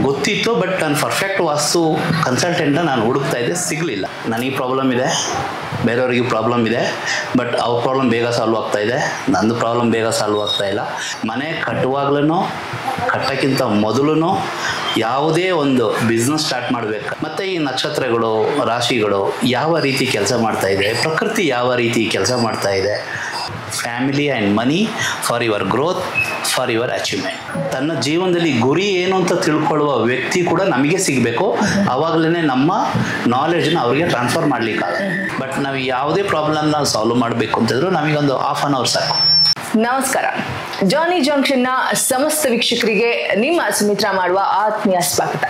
ಗೊತ್ತಿತ್ತು, ಬಟ್ ನಾನು ಪರ್ಫೆಕ್ಟ್ ವಾಸ್ತು ಕನ್ಸಲ್ಟೆಂಟ್ನ ನಾನು ಹುಡುಕ್ತಾ ಇದ್ದೆ, ಸಿಗಲಿಲ್ಲ. ನನಗೆ ಪ್ರಾಬ್ಲಮ್ ಇದೆ, ಬೇರೆಯವ್ರಿಗೆ ಪ್ರಾಬ್ಲಮ್ ಇದೆ, ಬಟ್ ಅವ್ರ ಪ್ರಾಬ್ಲಮ್ ಬೇಗ ಸಾಲ್ವ್ ಆಗ್ತಾ ಇದೆ, ನಂದು ಪ್ರಾಬ್ಲಮ್ ಬೇಗ ಸಾಲ್ವ್ ಆಗ್ತಾ ಇಲ್ಲ. ಮನೆ ಕಟ್ಟುವಾಗ್ಲೂ ಕಟ್ಟೋಕ್ಕಿಂತ ಮೊದಲು ಯಾವುದೇ ಒಂದು ಬಿಸ್ನೆಸ್ ಸ್ಟಾರ್ಟ್ ಮಾಡಬೇಕು. ಮತ್ತು ಈ ನಕ್ಷತ್ರಗಳು, ರಾಶಿಗಳು ಯಾವ ರೀತಿ ಕೆಲಸ ಮಾಡ್ತಾ ಇದೆ, ಪ್ರಕೃತಿ ಯಾವ ರೀತಿ ಕೆಲಸ ಮಾಡ್ತಾ ಇದೆ, family and money for your growth, for your achievement. ತನ್ನ ಜೀವನದಲ್ಲಿ ಗುರಿ ಏನು ಅಂತ ತಿಳ್ಕೊಳ್ಳುವ ವ್ಯಕ್ತಿ ಕೂಡ ನಮಗೆ ಸಿಗಬೇಕು. ಆವಾಗಲೇ ನಮ್ಮ ನಾಲೆಡ್ಜ್ನ ಅವ್ರಿಗೆ ಟ್ರಾನ್ಸ್ಫರ್ ಮಾಡಲಿಕ್ಕಾಗಲ್ಲ. ಬಟ್ ನಾವು ಯಾವುದೇ ಪ್ರಾಬ್ಲಮ್ನ ಸಾಲ್ವ್ ಮಾಡಬೇಕು ಅಂತಂದ್ರೂ ನಮಗೊಂದು ಹಾಫ್ ಆನ್ ಅವರ್ ಸಾಕು. ನಮಸ್ಕಾರ. ಜಾನಿ ಜಂಕ್ಷನ್ನ ಸಮಸ್ತ ವೀಕ್ಷಕರಿಗೆ ನಿಮ್ಮ ಸುಮಿತ್ರಾ ಮಾಡುವ ಆತ್ಮೀಯ ಸ್ವಾಗತ.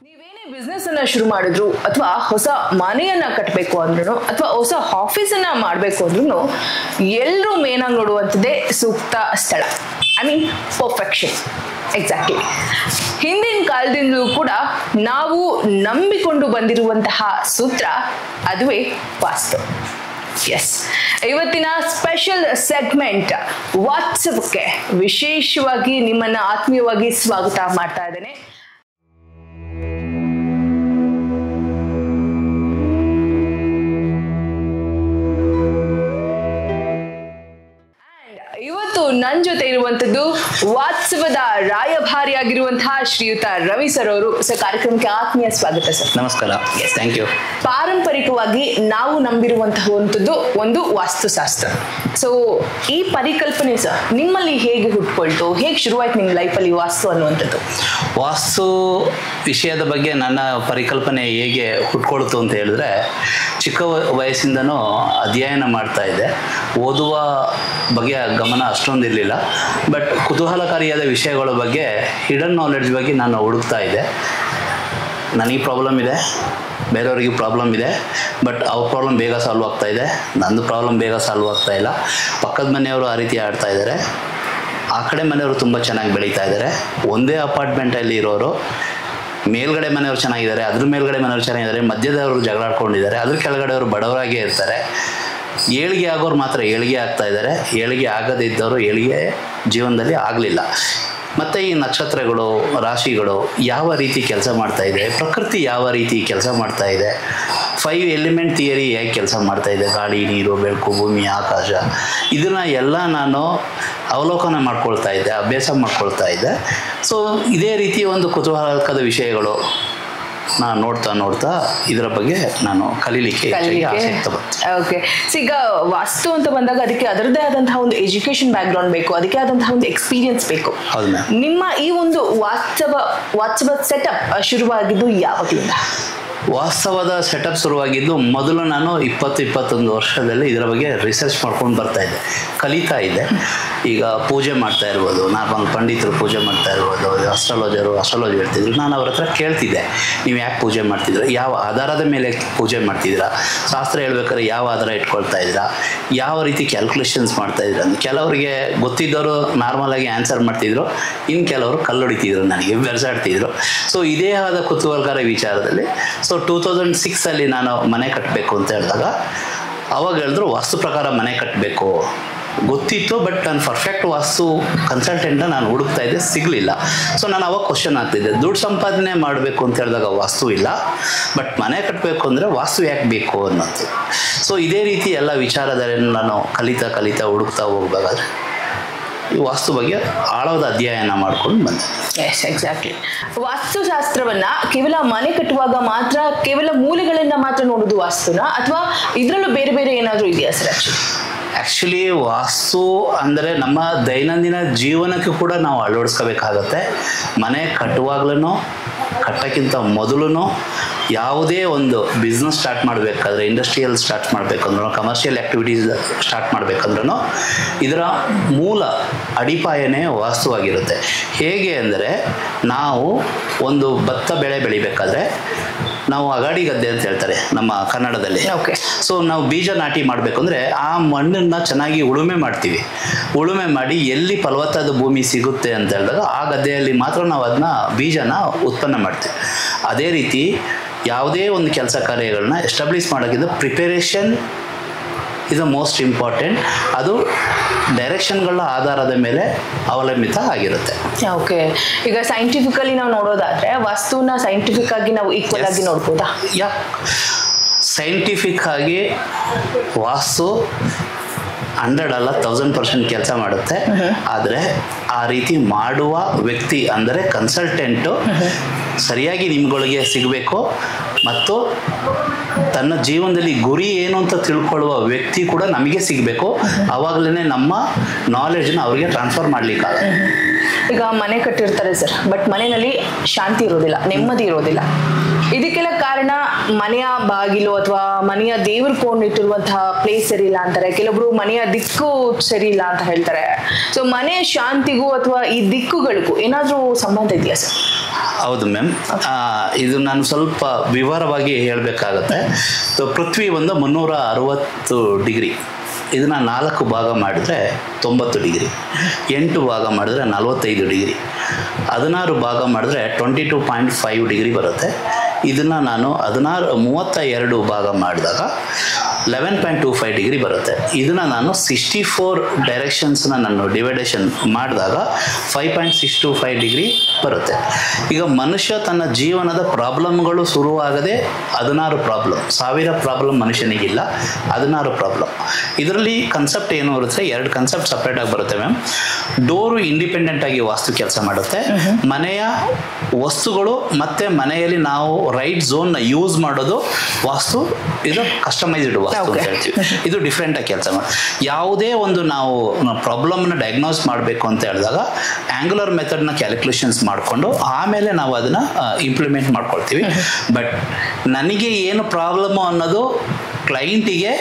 ನೀವೇನೇ ಬಿಸ್ನೆಸ್ ಅನ್ನ ಶುರು ಮಾಡಿದ್ರು ಅಥವಾ ಹೊಸ ಮನೆಯನ್ನ ಕಟ್ಟಬೇಕು ಅಂದ್ರೂ ಅಥವಾ ಹೊಸ ಆಫೀಸ್ ಅನ್ನ ಮಾಡಬೇಕು ಅಂದ್ರೂ ಎಲ್ಲರೂ ಮೇನ್ ಆಗಿ ನೋಡುವಂಥದ್ದೇ ಸೂಕ್ತ ಸ್ಥಳ. I mean perfection. ಎಕ್ಸಾಕ್ಟ್ಲಿ. ಹಿಂದಿನ ಕಾಲದಿಂದಲೂ ಕೂಡ ನಾವು ನಂಬಿಕೊಂಡು ಬಂದಿರುವಂತಹ ಸೂತ್ರ ಅದುವೇ ವಾಸ್ತು. ಎಸ್, ಇವತ್ತಿನ ಸ್ಪೆಷಲ್ ಸೆಗ್ಮೆಂಟ್ ವಾಟ್ಸಪ್ಗೆ ವಿಶೇಷವಾಗಿ ನಿಮ್ಮನ್ನ ಆತ್ಮೀಯವಾಗಿ ಸ್ವಾಗತ ಮಾಡ್ತಾ ಇದ್ದೇನೆ. ನನ್ನ ಜೊತೆ ಇರುವಂತದ್ದು ವಾತ್ಸವದ ರಾಯಭಾರಿಯಾಗಿರುವಂತಹ ಶ್ರೀಯುತ ರವಿ ಸರ್ ಅವರು. ಸರ್, ಕಾರ್ಯಕ್ರಮಕ್ಕೆ ಆತ್ಮೀಯ ಸ್ವಾಗತ ಸರ್. ನಮಸ್ಕಾರ. Thank you. ಪಾರಂಪರಿಕವಾಗಿ ನಾವು ನಂಬಿರುವಂತಹದ್ದು ಒಂದು ವಾಸ್ತುಶಾಸ್ತ್ರ. ಸೊ ಈ ಪರಿಕಲ್ಪನೆ ಸರ್ ನಿಮ್ಮಲ್ಲಿ ಹೇಗೆ ಹುಟ್ಕೊಳ್ತು, ಹೇಗೆ ಶುರುವಾಯ್ತು ನಿಮ್ಮ ಲೈಫಲ್ಲಿ ವಾಸ್ತು ಅನ್ನುವಂಥದ್ದು? ವಾಸ್ತು ವಿಷಯದ ಬಗ್ಗೆ ನನ್ನ ಪರಿಕಲ್ಪನೆ ಹೇಗೆ ಹುಟ್ಕೊಳ್ತು ಅಂತ ಹೇಳಿದ್ರೆ, ಚಿಕ್ಕ ವಯಸ್ಸಿಂದನೂ ಅಧ್ಯಯನ ಮಾಡ್ತಾ ಇದ್ದೆ. ಓದುವ ಬಗೆಯ ಗಮನ ಅಷ್ಟೊಂದಿರಲಿಲ್ಲ, ಬಟ್ ಕುತೂಹಲಕಾರಿಯಾದ ವಿಷಯಗಳ ಬಗ್ಗೆ, ಹಿಡನ್ ನಾಲೆಡ್ಜ್ ಬಗ್ಗೆ ನಾನು ಹುಡುಕ್ತಾ ಇದ್ದೆ. ನನಗೆ ಪ್ರಾಬ್ಲಮ್ ಇದೆ, ಬೇರೆಯವ್ರಿಗೆ ಪ್ರಾಬ್ಲಮ್ ಇದೆ, ಬಟ್ ಅವ್ರ ಪ್ರಾಬ್ಲಮ್ ಬೇಗ ಸಾಲ್ವ್ ಆಗ್ತಾ ಇದೆ, ನಂದು ಪ್ರಾಬ್ಲಮ್ ಬೇಗ ಸಾಲ್ವ್ ಆಗ್ತಾ ಇಲ್ಲ. ಪಕ್ಕದ ಮನೆಯವರು ಆ ರೀತಿ ಆಡ್ತಾ ಇದ್ದಾರೆ, ಆ ಕಡೆ ಮನೆಯವರು ತುಂಬ ಚೆನ್ನಾಗಿ ಬೆಳೀತಾ ಇದ್ದಾರೆ. ಒಂದೇ ಅಪಾರ್ಟ್ಮೆಂಟಲ್ಲಿ ಇರೋರು ಮೇಲ್ಗಡೆ ಮನೆಯವರು ಚೆನ್ನಾಗಿದ್ದಾರೆ, ಅದ್ರ ಮೇಲ್ಗಡೆ ಮನೆಯವರು ಚೆನ್ನಾಗಿದ್ದಾರೆ, ಮಧ್ಯದವರು ಜಗಳಾಡ್ಕೊಂಡಿದ್ದಾರೆ, ಅದ್ರ ಕೆಳಗಡೆಯವರು ಬಡವರಾಗೇ ಇರ್ತಾರೆ. ಏಳಿಗೆ ಆಗೋರು ಮಾತ್ರ ಏಳಿಗೆ ಆಗ್ತಾ ಇದ್ದಾರೆ, ಏಳಿಗೆ ಆಗದಿದ್ದವರು ಏಳಿಗೆ ಜೀವನದಲ್ಲಿ ಆಗಲಿಲ್ಲ. ಮತ್ತು ಈ ನಕ್ಷತ್ರಗಳು, ರಾಶಿಗಳು ಯಾವ ರೀತಿ ಕೆಲಸ ಮಾಡ್ತಾ ಇದೆ, ಪ್ರಕೃತಿ ಯಾವ ರೀತಿ ಕೆಲಸ ಮಾಡ್ತಾ ಇದೆ, 5 ಎಲಿಮೆಂಟ್ ಥಿಯರಿ ಹೇಗೆ ಕೆಲಸ ಮಾಡ್ತಾ ಇದೆ, ಗಾಳಿ, ನೀರು, ಬೆಳಕು, ಭೂಮಿ, ಆಕಾಶ, ಇದನ್ನು ಎಲ್ಲ ನಾನು ಅವಲೋಕನ ಮಾಡ್ಕೊಳ್ತಾ ಇದ್ದೆ, ಅಭ್ಯಾಸ ಮಾಡ್ಕೊಳ್ತಾ ಇದ್ದೆ. ಸೊ ಇದೇ ರೀತಿ ಒಂದು ಕುತೂಹಲಕದ ವಿಷಯಗಳು ನಾನು ನೋಡ್ತಾ ಇದರ ಬಗ್ಗೆ ನಾನು ಕಲೀಲಿಕ್ಕೆ ಆಸಕ್ತಿ ಬಂತು. ಓಕೆ. ಈಗ ವಾಸ್ತು ಅಂತ ಬಂದಾಗ ಅದಕ್ಕೆ ಅದರದ್ದೇ ಆದಂತಹ ಒಂದು ಎಜುಕೇಶನ್ ಬ್ಯಾಕ್ಗ್ರೌಂಡ್ ಬೇಕು, ಅದಕ್ಕೆ ಆದಂತಹ ಒಂದು ಎಕ್ಸ್ಪೀರಿಯನ್ಸ್ ಬೇಕು. ನಿಮ್ಮ ಈ ಒಂದು ವಾಸ್ತವ ಸೆಟಪ್ ಶುರುವಾಗಿದ್ದು ಯಾವಾಗಲಿಂದ? ವಾಸ್ತವದ ಸೆಟಪ್ ಶುರುವಾಗಿದ್ದು ಮೊದಲು ನಾನು 20-21 ವರ್ಷದಲ್ಲಿ ಇದರ ಬಗ್ಗೆ ರಿಸರ್ಚ್ ಮಾಡ್ಕೊಂಡು ಬರ್ತಾ ಇದ್ದೆ, ಕಲಿತಾ ಇದ್ದೆ. ಈಗ ಪೂಜೆ ಮಾಡ್ತಾ ಇರ್ಬೋದು, ನಾರ್ಮಲ್ ಪಂಡಿತರು ಪೂಜೆ ಮಾಡ್ತಾ ಇರ್ಬೋದು, ಅಸ್ಟ್ರಾಲಜಿ ಹೇಳ್ತಿದ್ರು. ನಾನು ಅವ್ರ ಹತ್ರ ಕೇಳ್ತಿದ್ದೆ, ನೀವು ಯಾಕೆ ಪೂಜೆ ಮಾಡ್ತಿದ್ರು, ಯಾವ ಆಧಾರದ ಮೇಲೆ ಪೂಜೆ ಮಾಡ್ತಿದ್ದೀರಾ, ಶಾಸ್ತ್ರ ಹೇಳ್ಬೇಕಾದ್ರೆ ಯಾವ ಆಧಾರ ಇಟ್ಕೊಳ್ತಾ ಇದ್ದೀರಾ, ಯಾವ ರೀತಿ ಕ್ಯಾಲ್ಕುಲೇಷನ್ಸ್ ಮಾಡ್ತಾ ಇದ್ದೀರಾ ಅಂತ. ಕೆಲವರಿಗೆ ಗೊತ್ತಿದ್ದವರು ನಾರ್ಮಲಾಗಿ ಆನ್ಸರ್ ಮಾಡ್ತಿದ್ರು, ಇನ್ನು ಕೆಲವರು ಕಲ್ಲೊಡಿತಿದ್ರು, ನನಗೆ ಬೆರೆಸಾಡ್ತಿದ್ರು. ಸೊ ಇದೇ ಆದ ಕುತೂಹಲಕಾರಿ ವಿಚಾರದಲ್ಲಿ ಸೊ 2006 ನಾನು ಮನೆ ಕಟ್ಟಬೇಕು ಅಂತ ಹೇಳಿದಾಗ ಅವಾಗ ಹೇಳಿದ್ರು ವಾಸ್ತು ಪ್ರಕಾರ ಮನೆ ಕಟ್ಟಬೇಕು. ಗೊತ್ತಿತ್ತು, ಬಟ್ ನಾನು ಪರ್ಫೆಕ್ಟ್ ವಾಸ್ತು ಕನ್ಸಲ್ಟೆಂಟ್ನ ನಾನು ಹುಡುಕ್ತಾ ಇದ್ದೆ, ಸಿಗಲಿಲ್ಲ. ಸೊ ನಾನು ಅವಾಗ ಕ್ವಶನ್ ಆಗ್ತಿದ್ದೆ, ದುಡ್ಡು ಸಂಪಾದನೆ ಮಾಡಬೇಕು ಅಂತ ಹೇಳಿದಾಗ ವಾಸ್ತು ಇಲ್ಲ, ಬಟ್ ಮನೆ ಕಟ್ಟಬೇಕು ಅಂದರೆ ವಾಸ್ತು ಯಾಕೆ ಬೇಕು ಅನ್ನೋದು. ಸೊ ಇದೇ ರೀತಿ ಎಲ್ಲ ವಿಚಾರದಲ್ಲಿ ನಾನು ಕಲಿತಾ ಹುಡುಕ್ತಾ ಹೋಗ್ಬೇಕಾದ್ರೆ ಈ ವಾಸ್ತು ಬಗ್ಗೆ ಆಳವಾದ ಅಧ್ಯಯನ ಮಾಡ್ಕೊಂಡು ಬಂದೆ. S, exactly. ವಾಸ್ತುಶಾಸ್ತ್ರವನ್ನ ಕೇವಲ ಮನೆ ಕಟ್ಟುವಾಗ ಮಾತ್ರ ಕೇವಲ ಮೂಲೆಗಳನ್ನ ಮಾತ್ರ ನೋಡೋದು ವಾಸ್ತುನ, ಅಥವಾ ಇದರಲ್ಲೂ ಬೇರೆ ಬೇರೆ ಏನಾದರೂ ಇದೆಯಾ ಸರ್? ಆ್ಯಕ್ಚುಲಿ ವಾಸ್ತು ಅಂದರೆ ನಮ್ಮ ದೈನಂದಿನ ಜೀವನಕ್ಕೆ ಕೂಡ ನಾವು ಅಳವಡಿಸ್ಕೋಬೇಕಾಗತ್ತೆ. ಮನೆ ಕಟ್ಟುವಾಗ್ಲೂ ಕಟ್ಟೋಕ್ಕಿಂತ ಮೊದಲು ಯಾವುದೇ ಒಂದು ಬಿಸ್ನೆಸ್ ಸ್ಟಾರ್ಟ್ ಮಾಡಬೇಕಾದ್ರೆ, ಇಂಡಸ್ಟ್ರಿಯಲ್ ಸ್ಟಾರ್ಟ್ ಮಾಡಬೇಕಂದ್ರೂ, ಕಮರ್ಷಿಯಲ್ ಆ್ಯಕ್ಟಿವಿಟೀಸ್ ಸ್ಟಾರ್ಟ್ ಮಾಡಬೇಕಂದ್ರೂ ಇದರ ಮೂಲ ಅಡಿಪಾಯನೇ ವಾಸ್ತುವಾಗಿರುತ್ತೆ. ಹೇಗೆ ಅಂದರೆ, ನಾವು ಒಂದು ಭತ್ತ ಬೆಳೆ ಬೆಳಿಬೇಕಾದ್ರೆ ನಾವು ಅಗಾಡಿ ಗದ್ದೆ ಅಂತ ಹೇಳ್ತಾರೆ ನಮ್ಮ ಕನ್ನಡದಲ್ಲಿ. ಓಕೆ. ಸೊ ನಾವು ಬೀಜ ನಾಟಿ ಮಾಡಬೇಕು ಅಂದರೆ ಆ ಮಣ್ಣನ್ನು ಚೆನ್ನಾಗಿ ಉಳುಮೆ ಮಾಡ್ತೀವಿ. ಉಳುಮೆ ಮಾಡಿ ಎಲ್ಲಿ ಫಲವತ್ತಾದ ಭೂಮಿ ಸಿಗುತ್ತೆ ಅಂತ ಹೇಳಿದಾಗ ಆ ಗದ್ದೆಯಲ್ಲಿ ಮಾತ್ರ ನಾವು ಅದನ್ನ ಬೀಜನ ಉತ್ಪನ್ನ ಮಾಡ್ತೀವಿ. ಅದೇ ರೀತಿ ಯಾವುದೇ ಒಂದು ಕೆಲಸ ಕಾರ್ಯಗಳನ್ನ ಎಸ್ಟಾಬ್ಲಿಷ್ ಮಾಡೋಕ್ಕಿಂತ preparation is the most important. ಅದು ಡೈರೆಕ್ಷನ್ಗಳ ಆಧಾರದ ಮೇಲೆ ಅವಲಂಬಿತ ಆಗಿರುತ್ತೆ. ಓಕೆ, ಈಗ ಸೈಂಟಿಫಿಕಲಿ ನಾವು ನೋಡೋದಾದ್ರೆ ವಾಸ್ತುನ ಸೈಂಟಿಫಿಕ್ ಆಗಿ ನಾವು ಈಕ್ವಲ್ ಆಗಿ ನೋಡ್ಬೋದಾ? ಸೈಂಟಿಫಿಕ್ ಆಗಿ ವಾಸ್ತು 100 ಅಲ್ಲ 1000% ಕೆಲಸ ಮಾಡುತ್ತೆ. ಆದರೆ ಆ ರೀತಿ ಮಾಡುವ ವ್ಯಕ್ತಿ ಅಂದರೆ ಕನ್ಸಲ್ಟೆಂಟು ಸರಿಯಾಗಿ ನಿಮ್ಗಳಿಗೆ ಸಿಗಬೇಕು ಮತ್ತು ತನ್ನ ಜೀವನದಲ್ಲಿ ಗುರಿ ಏನು ಅಂತ ತಿಳ್ಕೊಳ್ಳುವ ವ್ಯಕ್ತಿ ಕೂಡ ನಮಗೆ ಸಿಗಬೇಕು. ಆವಾಗಲೇ ನಮ್ಮ ನಾಲೆಡ್ಜ್ನ ಅವರಿಗೆ ಟ್ರಾನ್ಸ್ಫರ್ ಮಾಡ್ಲಿಕ್ಕಾಗಲ್ಲ. ಈಗ ಮನೆ ಕಟ್ಟಿರ್ತಾರೆ ಸರ್, ಬಟ್ ಮನೆಯಲ್ಲಿ ಶಾಂತಿ ಇರೋದಿಲ್ಲ, ನೆಮ್ಮದಿ ಇರೋದಿಲ್ಲ. ಇದಕ್ಕೆಲ್ಲ ಕಾರಣ ಮನೆಯ ಬಾಗಿಲು ಅಥವಾ ಮನೆಯ ದೇವ್ರ ಕೊಂಡಿಟ್ಟಿರುವಂತಹ ಪ್ಲೇಸ್ ಸರಿ ಇಲ್ಲ ಅಂತಾರೆ. ಕೆಲವೊಬ್ರು ಮನೆಯ ದಿಕ್ಕು ಸರಿ ಇಲ್ಲ ಅಂತ ಹೇಳ್ತಾರೆ. ಸೊ ಮನೆ ಶಾಂತಿಗೂ ಅಥವಾ ಈ ದಿಕ್ಕುಗಳಿಗೂ ಏನಾದರೂ ಸಂಬಂಧ ಇದೆಯಾ ಸರ್? ಹೌದು ಮ್ಯಾಮ್, ಇದು ನಾನು ಸ್ವಲ್ಪ ವಿವರವಾಗಿ ಹೇಳಬೇಕಾಗತ್ತೆ. ಪೃಥ್ವಿ ಒಂದು 360 ಡಿಗ್ರಿ. ಇದನ್ನ 4 ಭಾಗ ಮಾಡಿದ್ರೆ 90 ಡಿಗ್ರಿ, 8 ಭಾಗ ಮಾಡಿದ್ರೆ 45 ಡಿಗ್ರಿ, 16 ಭಾಗ ಮಾಡಿದ್ರೆ 22.5 ಡಿಗ್ರಿ ಬರುತ್ತೆ. ಇದನ್ನು ನಾನು 32 ಭಾಗ ಮಾಡಿದಾಗ 11.25 ಡಿಗ್ರಿ ಬರುತ್ತೆ. ಇದನ್ನು ನಾನು 64 ಡೈರೆಕ್ಷನ್ಸ್ನ ನಾನು ಡಿವೈಡೇಷನ್ ಮಾಡಿದಾಗ 5.625 ಡಿಗ್ರಿ ಬರುತ್ತೆ. ಈಗ ಮನುಷ್ಯ ತನ್ನ ಜೀವನದ ಪ್ರಾಬ್ಲಮ್ಗಳು ಶುರುವಾಗದೆ 16 ಪ್ರಾಬ್ಲಮ್, 1000 ಪ್ರಾಬ್ಲಮ್ ಮನುಷ್ಯನಿಗಿಲ್ಲ, 16 ಪ್ರಾಬ್ಲಮ್. ಇದರಲ್ಲಿ ಕನ್ಸೆಪ್ಟ್ ಏನು ಬರುತ್ತೆ, 2 ಕನ್ಸೆಪ್ಟ್ ಸಪ್ರೇಟ್ ಆಗಿ ಬರುತ್ತೆ ಮ್ಯಾಮ್. ಡೋರು ಇಂಡಿಪೆಂಡೆಂಟ್ ಆಗಿ ವಾಸ್ತು ಕೆಲಸ ಮಾಡುತ್ತೆ. ಮನೆಯ ವಸ್ತುಗಳು ಮತ್ತೆ ಮನೆಯಲ್ಲಿ ನಾವು ರೈಟ್ ಝೋನ್ ನ ಯೂಸ್ ಮಾಡೋದು ವಾಸ್ತು, ಇದು ಕಸ್ಟಮೈಸ್ಡ್ ವಾಸ್ತು ಅಂತ ಹೇಳ್ತೀವಿ. ಇದು ಡಿಫ್ರೆಂಟ್ ಆಗಿ ಕೆಲಸ ಮಾಡಿ ಯಾವುದೇ ಒಂದು ನಾವು ಪ್ರಾಬ್ಲಮ್ನ ಡಯಾಗ್ನೋಸ್ ಮಾಡಬೇಕು ಅಂತ ಹೇಳಿದಾಗ ಆಂಗ್ಯುಲರ್ ಮೆಥಡ್ನ ಕ್ಯಾಲ್ಕುಲೇಷನ್ಸ್ ಮಾಡಿಕೊಂಡು ಆಮೇಲೆ ನಾವು ಅದನ್ನ ಇಂಪ್ಲಿಮೆಂಟ್ ಮಾಡ್ಕೊಳ್ತೀವಿ. ಬಟ್ ನನಗೆ ಏನು ಪ್ರಾಬ್ಲಮ್ ಅನ್ನೋದು ಕ್ಲೈಂಟಿಗೆ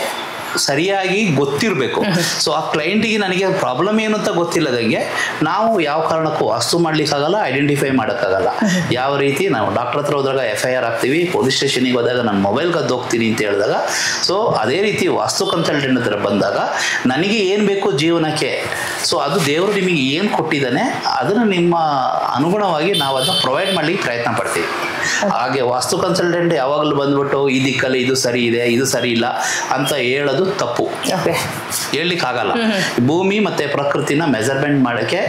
ಸರಿಯಾಗಿ ಗೊತ್ತಿರಬೇಕು. ಸೊ ಆ ಕ್ಲೈಂಟಿಗೆ ನನಗೆ ಪ್ರಾಬ್ಲಮ್ ಏನು ಅಂತ ಗೊತ್ತಿಲ್ಲದಂಗೆ ನಾವು ಯಾವ ಕಾರಣಕ್ಕೂ ವಾಸ್ತು ಮಾಡ್ಲಿಕ್ಕಾಗಲ್ಲ, ಐಡೆಂಟಿಫೈ ಮಾಡೋಕ್ಕಾಗಲ್ಲ. ಯಾವ ರೀತಿ ನಾವು ಡಾಕ್ಟರ್ ಹತ್ರ ಹೋದಾಗ FIR ಹಾಕ್ತೀವಿ, ಪೊಲೀಸ್ ಸ್ಟೇಷನಿಗೆ ಹೋದಾಗ ನಾನು ಮೊಬೈಲ್ ಕದ್ದು ಹೋಗ್ತೀನಿ ಅಂತ ಹೇಳಿದಾಗ, ಸೊ ಅದೇ ರೀತಿ ವಾಸ್ತು ಕನ್ಸಲ್ಟೆಂಟ್ ಹತ್ರ ಬಂದಾಗ ನನಗೆ ಏನು ಬೇಕು ಜೀವನಕ್ಕೆ, ಸೊ ಅದು ದೇವರು ನಿಮಗೆ ಏನು ಕೊಟ್ಟಿದ್ದಾನೆ ಅದನ್ನು ನಿಮ್ಮ ಅನುಗುಣವಾಗಿ ನಾವು ಅದನ್ನ ಪ್ರೊವೈಡ್ ಮಾಡ್ಲಿಕ್ಕೆ ಪ್ರಯತ್ನ ಪಡ್ತೀವಿ. ಹಾಗೆ ವಾಸ್ತು ಕನ್ಸಲ್ಟೆಂಟ್ ಯಾವಾಗಲೂ ಬಂದ್ಬಿಟ್ಟು ಈ ದಿಕ್ಕಲ್ಲಿ ಇದು ಸರಿ ಇದೆ, ಇದು ಸರಿ ಇಲ್ಲ ಅಂತ ಹೇಳೋದು ತಪ್ಪು, ಹೇಳಲಿಕ್ಕಾಗಲ್ಲ. ಭೂಮಿ ಮತ್ತೆ ಪ್ರಕೃತಿನ ಮೆಜರ್ಮೆಂಟ್ ಮಾಡೋಕ್ಕೆ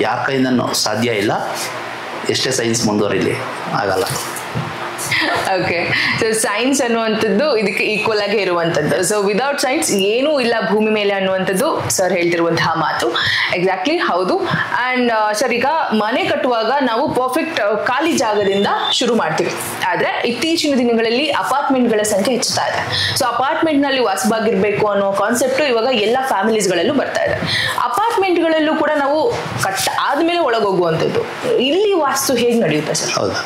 ಯಾರ ಕೈಯಿಂದನೂ ಸಾಧ್ಯ ಇಲ್ಲ. ಎಷ್ಟೇ ಸೈನ್ಸ್ ಮುಂದುವರಿಲಿ ಆಗಲ್ಲ. ಓಕೆ, ಸೊ ಸೈನ್ಸ್ ಅನ್ನುವಂಥದ್ದು ಇದಕ್ಕೆ ಈಕ್ವಲ್ ಆಗಿ ಇರುವಂಥದ್ದು. ಸೊ ವಿದೌಟ್ ಸೈನ್ಸ್ ಏನೂ ಇಲ್ಲ ಭೂಮಿ ಮೇಲೆ ಅನ್ನುವಂಥದ್ದು ಸರ್ ಹೇಳ್ತಿರುವಂತಹ ಮಾತು. ಎಕ್ಸಾಕ್ಟ್ಲಿ ಹೌದು. ಆ್ಯಂಡ್ ಸರ್, ಈಗ ಮನೆ ಕಟ್ಟುವಾಗ ನಾವು ಪರ್ಫೆಕ್ಟ್ ಖಾಲಿ ಜಾಗದಿಂದ ಶುರು ಮಾಡ್ತೀವಿ. ಆದರೆ ಇತ್ತೀಚಿನ ದಿನಗಳಲ್ಲಿ ಅಪಾರ್ಟ್ಮೆಂಟ್ಗಳ ಸಂಖ್ಯೆ ಹೆಚ್ಚುತ್ತಾ ಇದೆ. ಸೊ ಅಪಾರ್ಟ್ಮೆಂಟ್ನಲ್ಲಿ ವಾಸವಾಗಿರಬೇಕು ಅನ್ನೋ ಕಾನ್ಸೆಪ್ಟು ಇವಾಗ ಎಲ್ಲ ಫ್ಯಾಮಿಲೀಸ್ಗಳಲ್ಲೂ ಬರ್ತಾ ಇದೆ. ಅಪಾರ್ಟ್ಮೆಂಟ್ಗಳಲ್ಲೂ ಕೂಡ ನಾವು ಆದಮೇಲೆ ಒಳಗೋಗುವಂಥದ್ದು, ಇಲ್ಲಿ ವಾಸ್ತು ಹೇಗೆ ನಡೆಯುತ್ತೆ ಸರ್? ಹೌದು.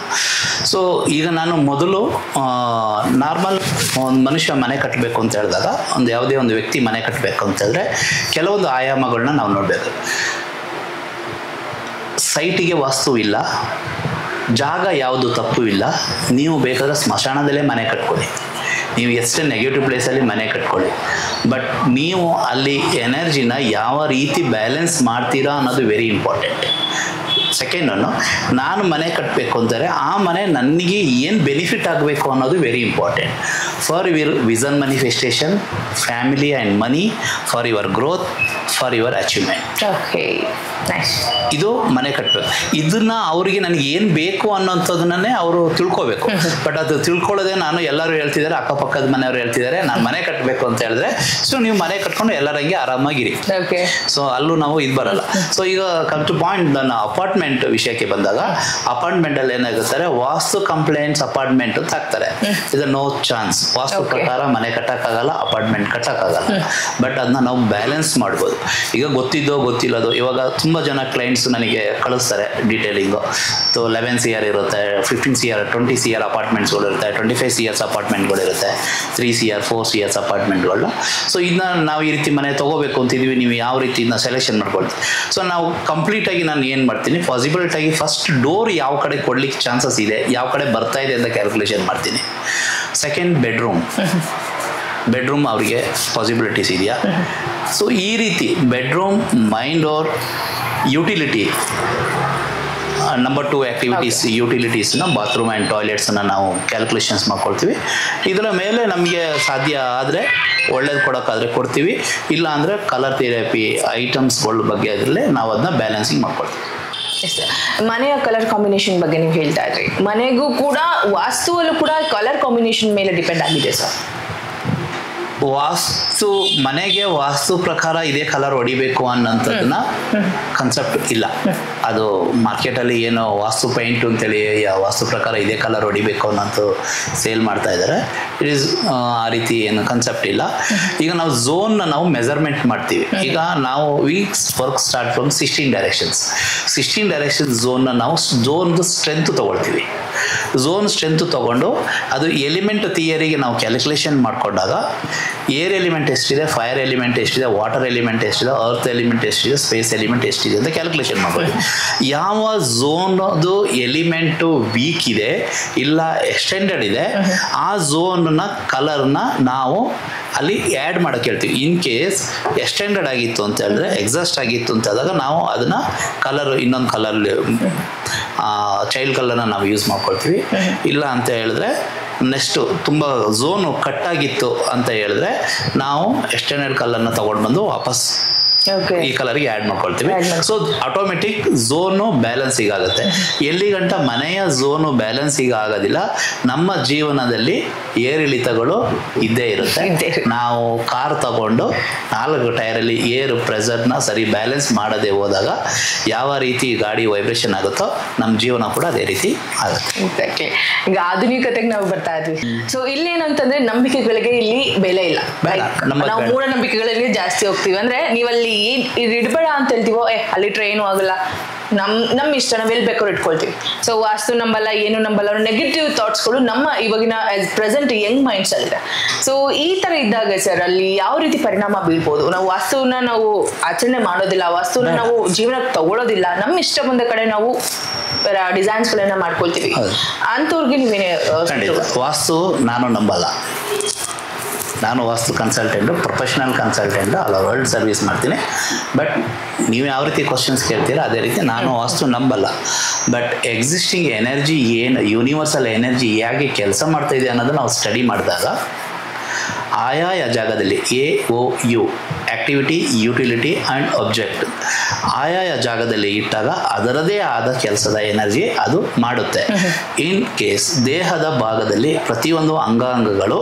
ಸೊ ಈಗ ನಾನು ಮೊದಲು ನಾರ್ಮಲ್ ಒಂದು ಮನುಷ್ಯ ಮನೆ ಕಟ್ಟಬೇಕು ಅಂತ ಹೇಳಿದಾಗ, ಯಾವುದೇ ಒಂದು ವ್ಯಕ್ತಿ ಮನೆ ಕಟ್ಟಬೇಕು ಅಂತ ಹೇಳಿದ್ರೆ ಕೆಲವೊಂದು ಆಯಾಮಗಳನ್ನ ನಾವು ನೋಡಬೇಕು. ಸೈಟಿಗೆ ವಾಸ್ತು ಇಲ್ಲ, ಜಾಗ ಯಾವುದು ತಪ್ಪು ಇಲ್ಲ. ನೀವು ಬೇಕಾದ್ರೆ ಸ್ಮಶಾನದಲ್ಲೇ ಮನೆ ಕಟ್ಕೊಳ್ಳಿ, ನೀವು ಎಷ್ಟೇ ನೆಗೆಟಿವ್ ಪ್ಲೇಸಲ್ಲಿ ಮನೆ ಕಟ್ಕೊಳ್ಳಿ, ಬಟ್ ನೀವು ಅಲ್ಲಿ ಎನರ್ಜಿನ ಯಾವ ರೀತಿ ಬ್ಯಾಲೆನ್ಸ್ ಮಾಡ್ತೀರಾ ಅನ್ನೋದು ವೆರಿ ಇಂಪಾರ್ಟೆಂಟ್. ಸೆಕೆಂಡ್ ಒನ್ನು, ನಾನು ಮನೆ ಕಟ್ಟಬೇಕು ಅಂತಾರೆ ಆ ಮನೆ ನನಗೆ ಏನು ಬೆನಿಫಿಟ್ ಆಗಬೇಕು ಅನ್ನೋದು very important. For your vision manifestation, family and money, for your growth, for your achievement. ಇದು ಮನೆ ಕಟ್ಟಬೇಕು. ಇದನ್ನ ಅವರಿಗೆ ನನಗೆ ಏನು ಬೇಕು ಅನ್ನೋಂಥದ್ದನ್ನೇ ಅವರು ತಿಳ್ಕೋಬೇಕು. ಬಟ್ ಅದು ತಿಳ್ಕೊಳ್ಳೋದೇ, ನಾನು ಎಲ್ಲರೂ ಹೇಳ್ತಿದ್ದಾರೆ, ಅಕ್ಕಪಕ್ಕದ ಮನೆಯವರು ಹೇಳ್ತಿದ್ದಾರೆ ನಾನು ಮನೆ ಕಟ್ಟಬೇಕು ಅಂತ ಹೇಳಿದ್ರೆ, ಸೊ ನೀವು ಮನೆ ಕಟ್ಕೊಂಡು ಎಲ್ಲರಂಗೆ ಆರಾಮಾಗಿರಿ. ಸೊ ಅಲ್ಲೂ ನಾವು ಇದು ಬರಲ್ಲ. ಸೊ ಈಗ ಕಮ್ ಟು ಪಾಯಿಂಟ್, ನನ್ನ ಅಪಾರ್ಟ್ಮೆಂಟ್ ವಿಷಯಕ್ಕೆ ಬಂದಾಗ, ಅಪಾರ್ಟ್ಮೆಂಟ್ ಅಲ್ಲಿ ಏನಾಗುತ್ತಾರೆ, ವಾಸ್ತು ಕಂಪ್ಲೇಂಟ್ಸ್ ಅಪಾರ್ಟ್ಮೆಂಟ್ ಅಂತ ಹಾಕ್ತಾರೆ. ಇದು ನೋ ಚಾನ್ಸ್. ವಾಸ್ತು ಪ್ರಕಾರ ಮನೆ ಕಟ್ಟಕ್ಕಾಗಲ್ಲ, ಅಪಾರ್ಟ್ಮೆಂಟ್ ಕಟ್ಟಕ್ಕಾಗಲ್ಲ. ಬಟ್ ಅದನ್ನ ನಾವು ಬ್ಯಾಲೆನ್ಸ್ ಮಾಡ್ಬೋದು. ಈಗ ಗೊತ್ತಿದ್ದೋ ಗೊತ್ತಿಲ್ಲದೋ, ಇವಾಗ ತುಂಬಾ ಜನ ಕ್ಲೈಂಟ್ಸ್ ನನಗೆ ಕಳಿಸ್ತಾರೆ ಡೀಟೇಲಿಂಗು. ಸೊ 11 CR ಇರುತ್ತೆ, 15 CR, 20 CR ಅಪಾರ್ಟ್ಮೆಂಟ್ಸ್ಗಳು ಇರುತ್ತೆ, 25 CR ಅಪಾರ್ಟ್ಮೆಂಟ್ಗಳು ಇರುತ್ತೆ, 3 CR, 4 CR ಅಪಾರ್ಟ್ಮೆಂಟ್ಗಳನ್ನ. ಸೊ ಇದನ್ನ ನಾವು ಈ ರೀತಿ ಮನೆ ತಗೋಬೇಕು ಅಂತಿದ್ವಿ, ನೀವು ಯಾವ ರೀತಿ ಇದನ್ನ ಸೆಲೆಕ್ಷನ್ ಮಾಡ್ಕೊಳ್ತೀವಿ. ಸೊ ನಾವು ಕಂಪ್ಲೀಟಾಗಿ ನಾನು ಏನು ಮಾಡ್ತೀನಿ, ಪಾಸಿಬಿಲಿಟಿಯಾಗಿ ಫಸ್ಟ್ ಡೋರ್ ಯಾವ ಕಡೆ ಕೊಡ್ಲಿಕ್ಕೆ ಚಾನ್ಸಸ್ ಇದೆ, ಯಾವ ಕಡೆ ಬರ್ತಾ ಇದೆ ಅಂತ ಕ್ಯಾಲ್ಕುಲೇಷನ್ ಮಾಡ್ತೀನಿ. ಸೆಕೆಂಡ್ ಬೆಡ್ರೂಮ್ ಅವರಿಗೆ ಪಾಸಿಬಿಲಿಟೀಸ್ ಇದೆಯಾ. ಸೊ ಈ ರೀತಿ bedroom, mind or utility number 2 activities ಯುಟಿಲಿಟೀಸ್ನ ಬಾತ್ರೂಮ್ ಆ್ಯಂಡ್ ಟಾಯ್ಲೆಟ್ಸನ್ನು ನಾವು ಕ್ಯಾಲ್ಕುಲೇಷನ್ಸ್ ಮಾಡ್ಕೊಳ್ತೀವಿ. ಇದರ ಮೇಲೆ ನಮಗೆ ಸಾಧ್ಯ ಆದರೆ ಒಳ್ಳೇದು ಕೊಡೋಕ್ಕಾದರೆ ಕೊಡ್ತೀವಿ, ಇಲ್ಲ ಅಂದರೆ ಕಲರ್ ಥೆರಪಿ ಐಟಮ್ಸ್ಗಳ ಬಗ್ಗೆ ಅದರಲ್ಲೇ ನಾವು ಅದನ್ನ ಬ್ಯಾಲೆನ್ಸಿಂಗ್ ಮಾಡ್ಕೊಳ್ತೀವಿ. ಮನೆಯ ಕಲರ್ ಕಾಂಬಿನೇಷನ್ ಬಗ್ಗೆ ನೀವು ಹೇಳ್ತಾ ಇದ್ರಿ, ಮನೆಗೂ ಕೂಡ ವಾಸ್ತುವಲ್ಲೂ ಕೂಡ ಕಲರ್ ಕಾಂಬಿನೇಷನ್ ಮೇಲೆ ಡಿಪೆಂಡ್ ಆಗಿದೆ ಸರ್. ಮನೆಗೆ ವಾಸ್ತು ಪ್ರಕಾರ ಇದೇ ಕಲರ್ ಹೊಡಿಬೇಕು ಅನ್ನೋಂಥದ್ದನ್ನ ಕನ್ಸೆಪ್ಟ್ ಇಲ್ಲ. ಅದು ಮಾರ್ಕೆಟಲ್ಲಿ ಏನೋ ವಾಸ್ತು ಪೇಂಟ್ ಅಂತೇಳಿ ವಾಸ್ತು ಪ್ರಕಾರ ಇದೇ ಕಲರ್ ಹೊಡಿಬೇಕು ಅನ್ನೋಂಥ ಸೇಲ್ ಮಾಡ್ತಾ ಇದ್ದಾರೆ. ಇಟ್ ಈಸ್ ಆ ರೀತಿ ಏನು ಕನ್ಸೆಪ್ಟ್ ಇಲ್ಲ. ಈಗ ನಾವು ಝೋನ್ನ ನಾವು ಮೆಜರ್ಮೆಂಟ್ ಮಾಡ್ತೀವಿ. ಈಗ ನಾವು ವರ್ಕ್ ಸ್ಟಾರ್ಟ್ ಫ್ರಮ್ 16 ಡೈರೆಕ್ಷನ್ಸ್ ಝೋನ್ನ ನಾವು ಝೋನ್ದು ಸ್ಟ್ರೆಂತ್ ತೊಗೊಳ್ತೀವಿ. ಝೋನ್ ಸ್ಟ್ರೆಂತ್ ತೊಗೊಂಡು ಅದು ಎಲಿಮೆಂಟ್ ಥಿಯರಿಗೆ ನಾವು ಕ್ಯಾಲ್ಕುಲೇಷನ್ ಮಾಡಿಕೊಂಡಾಗ ಏರ್ ಎಲಿಮೆಂಟ್ ಎಷ್ಟಿದೆ, ಫೈರ್ ಎಲಿಮೆಂಟ್ ಎಷ್ಟಿದೆ, ವಾಟರ್ ಎಲಿಮೆಂಟ್ ಎಷ್ಟಿದೆ, ಅರ್ತ್ ಎಲಿಮೆಂಟ್ ಎಷ್ಟಿದೆ, ಸ್ಪೇಸ್ ಎಲಿಮೆಂಟ್ ಎಷ್ಟಿದೆ ಅಂತ ಕ್ಯಾಲ್ಕುಲೇಷನ್ ಮಾಡ್ಬೋದು. ಯಾವ ಝೋನದು ಎಲಿಮೆಂಟು ವೀಕ್ ಇದೆ ಇಲ್ಲ ಎಕ್ಸ್ಟೆಂಡೆಡ್ ಇದೆ ಆ ಝೋನ್ನ ಕಲರ್ನ ನಾವು ಅಲ್ಲಿ ಆ್ಯಡ್ ಮಾಡೋಕ್ಕೆ ಹೇಳ್ತೀವಿ. ಇನ್ ಕೇಸ್ ಎಕ್ಸ್ಟೆಂಡೆಡ್ ಆಗಿತ್ತು ಅಂತ ಹೇಳಿದ್ರೆ, ಎಕ್ಸಾಸ್ಟ್ ಆಗಿತ್ತು ಅಂತ ಆದಾಗ ನಾವು ಅದನ್ನ ಕಲರ್ ಇನ್ನೊಂದು ಕಲರ್ ಚೈಲ್ಡ್ ಕಲರ್ನ ನಾವು ಯೂಸ್ ಮಾಡ್ಕೊಳ್ತೀವಿ. ಇಲ್ಲ ಅಂತ ಹೇಳಿದ್ರೆ ನೆಕ್ಸ್ಟು ತುಂಬ ಝೋನು ಕಟ್ಟಾಗಿತ್ತು ಅಂತ ಹೇಳಿದ್ರೆ ನಾವು ಎಕ್ಸ್ಟೆಂಡೆಡ್ ಕಲರ್ನ ತಗೊಂಡು ಬಂದು ವಾಪಸ್ ಈ ಕಲರ್ಗೆ ಆ್ಯಡ್ ಮಾಡ್ಕೊಳ್ತೀವಿ. ಸೊ ಆಟೋಮೆಟಿಕ್ ಝೋನು ಬ್ಯಾಲೆನ್ಸಿಗೆ ಆಗುತ್ತೆ. ಎಲ್ಲಿ ಗಂಟ ಮನೆಯ ಝೋನು ಬ್ಯಾಲೆನ್ಸಿಗೆ ಆಗೋದಿಲ್ಲ, ನಮ್ಮ ಜೀವನದಲ್ಲಿ ಏರಿಳಿತಗಳು ಇದ್ದೇ ಇರುತ್ತೆ. ನಾವು ಕಾರ್ ತಗೊಂಡು 4 ಟೈರಲ್ಲಿ ಏರ್ ಪ್ರೆಷರ್ನ ಸರಿ ಬ್ಯಾಲೆನ್ಸ್ ಮಾಡದೆ ಹೋದಾಗ ಯಾವ ರೀತಿ ಗಾಡಿ ವೈಬ್ರೇಷನ್ ಆಗುತ್ತೋ ನಮ್ಮ ಜೀವನ ಕೂಡ ಅದೇ ರೀತಿ ಆಗುತ್ತೆ. ಈಗ ಆಧುನಿಕತೆಗೆ ನಾವು ಬರ್ತಾ ಇದ್ವಿ. ಸೊ ಇಲ್ಲೇನಂತಂದ್ರೆ ನಂಬಿಕೆಗಳಿಗೆ ಇಲ್ಲಿ ಬೆಲೆ ಇಲ್ಲ. ನಾವು ಮೂಢನಂಬಿಕೆಗಳಲ್ಲಿ ಜಾಸ್ತಿ ಹೋಗ್ತೀವಿ. ಅಂದ್ರೆ ನೀವಲ್ಲಿ ಇಡಬೇಡ ಅಂತ ಹೇಳ್ತೀವೋ, ಅಲ್ಲಿ ಟ್ರೈನು ಆಗಲ್ಲ, ನಮ್ಮ ಇಷ್ಟ, ನಾವು ಎಲ್ಲಿ ಬೇಕಾದ್ರೂ ಇಟ್ಕೊಳ್ತೀವಿ. ಸೊ ವಾಸ್ತು ನಂಬಲ್ಲ, ಏನು ನಂಬಲ್ಲ, ನೆಗೆಟಿವ್ ಥಾಟ್ಸ್ಗಳು ನಮ್ಮ ಇವಾಗಿನ ಪ್ರೆಸೆಂಟ್ ಯಂಗ್ ಮೈಂಡ್ಸ್ ಅಲ್ಲಿದೆ. ಸೊ ಈ ತರ ಇದ್ದಾಗ ಸರ್ ಅಲ್ಲಿ ಯಾವ ರೀತಿ ಪರಿಣಾಮ ಬೀಳ್ಬೋದು? ನಾವು ವಾಸ್ತುವನ್ನ ನಾವು ಆಚರಣೆ ಮಾಡೋದಿಲ್ಲ, ವಾಸ್ತುವನ್ನ ನಾವು ಜೀವನಕ್ಕೆ ತಗೊಳ್ಳೋದಿಲ್ಲ, ನಮ್ಮ ಇಷ್ಟ ಬಂದ ಕಡೆ ನಾವು ಡಿಸೈನ್ಸ್ಗಳನ್ನ ಮಾಡ್ಕೊಳ್ತೀವಿ. ಅಂಥವ್ರಿಗೆ ನೀವೇನೇ? ವಾಸ್ತು ನಾನು ನಂಬಲ್ಲ. ನಾನು ವಾಸ್ತು ಕನ್ಸಲ್ಟೆಂಟು, ಪ್ರೊಫೆಷನಲ್ ಕನ್ಸಲ್ಟೆಂಟು, ಅಲ್ಲ ವರ್ಲ್ಡ್ ಸರ್ವಿಸ್ ಮಾಡ್ತೀನಿ. ಬಟ್ ನೀವು ಯಾವ ರೀತಿ ಕ್ವಶನ್ಸ್ ಕೇಳ್ತೀರಾ ಅದೇ ರೀತಿ ನಾನು ವಾಸ್ತು ನಂಬಲ್ಲ. ಬಟ್ ಎಕ್ಸಿಸ್ಟಿಂಗ್ ಎನರ್ಜಿ ಏನು, ಯೂನಿವರ್ಸಲ್ ಎನರ್ಜಿ ಹೇಗೆ ಕೆಲಸ ಮಾಡ್ತಾ ಇದೆ ಅನ್ನೋದನ್ನು ನಾವು ಸ್ಟಡಿ ಮಾಡಿದಾಗ ಆಯಾಯ ಜಾಗದಲ್ಲಿ AOU activity, utility and object ಆಯಾಯ ಜಾಗದಲ್ಲಿ ಇಟ್ಟಾಗ ಅದರದೇ ಆದ ಕೆಲಸದ ಎನರ್ಜಿ ಅದು ಮಾಡುತ್ತೆ. ಇನ್ ಕೇಸ್ ದೇಹದ ಭಾಗದಲ್ಲಿ ಪ್ರತಿಯೊಂದು ಅಂಗಾಂಗಗಳು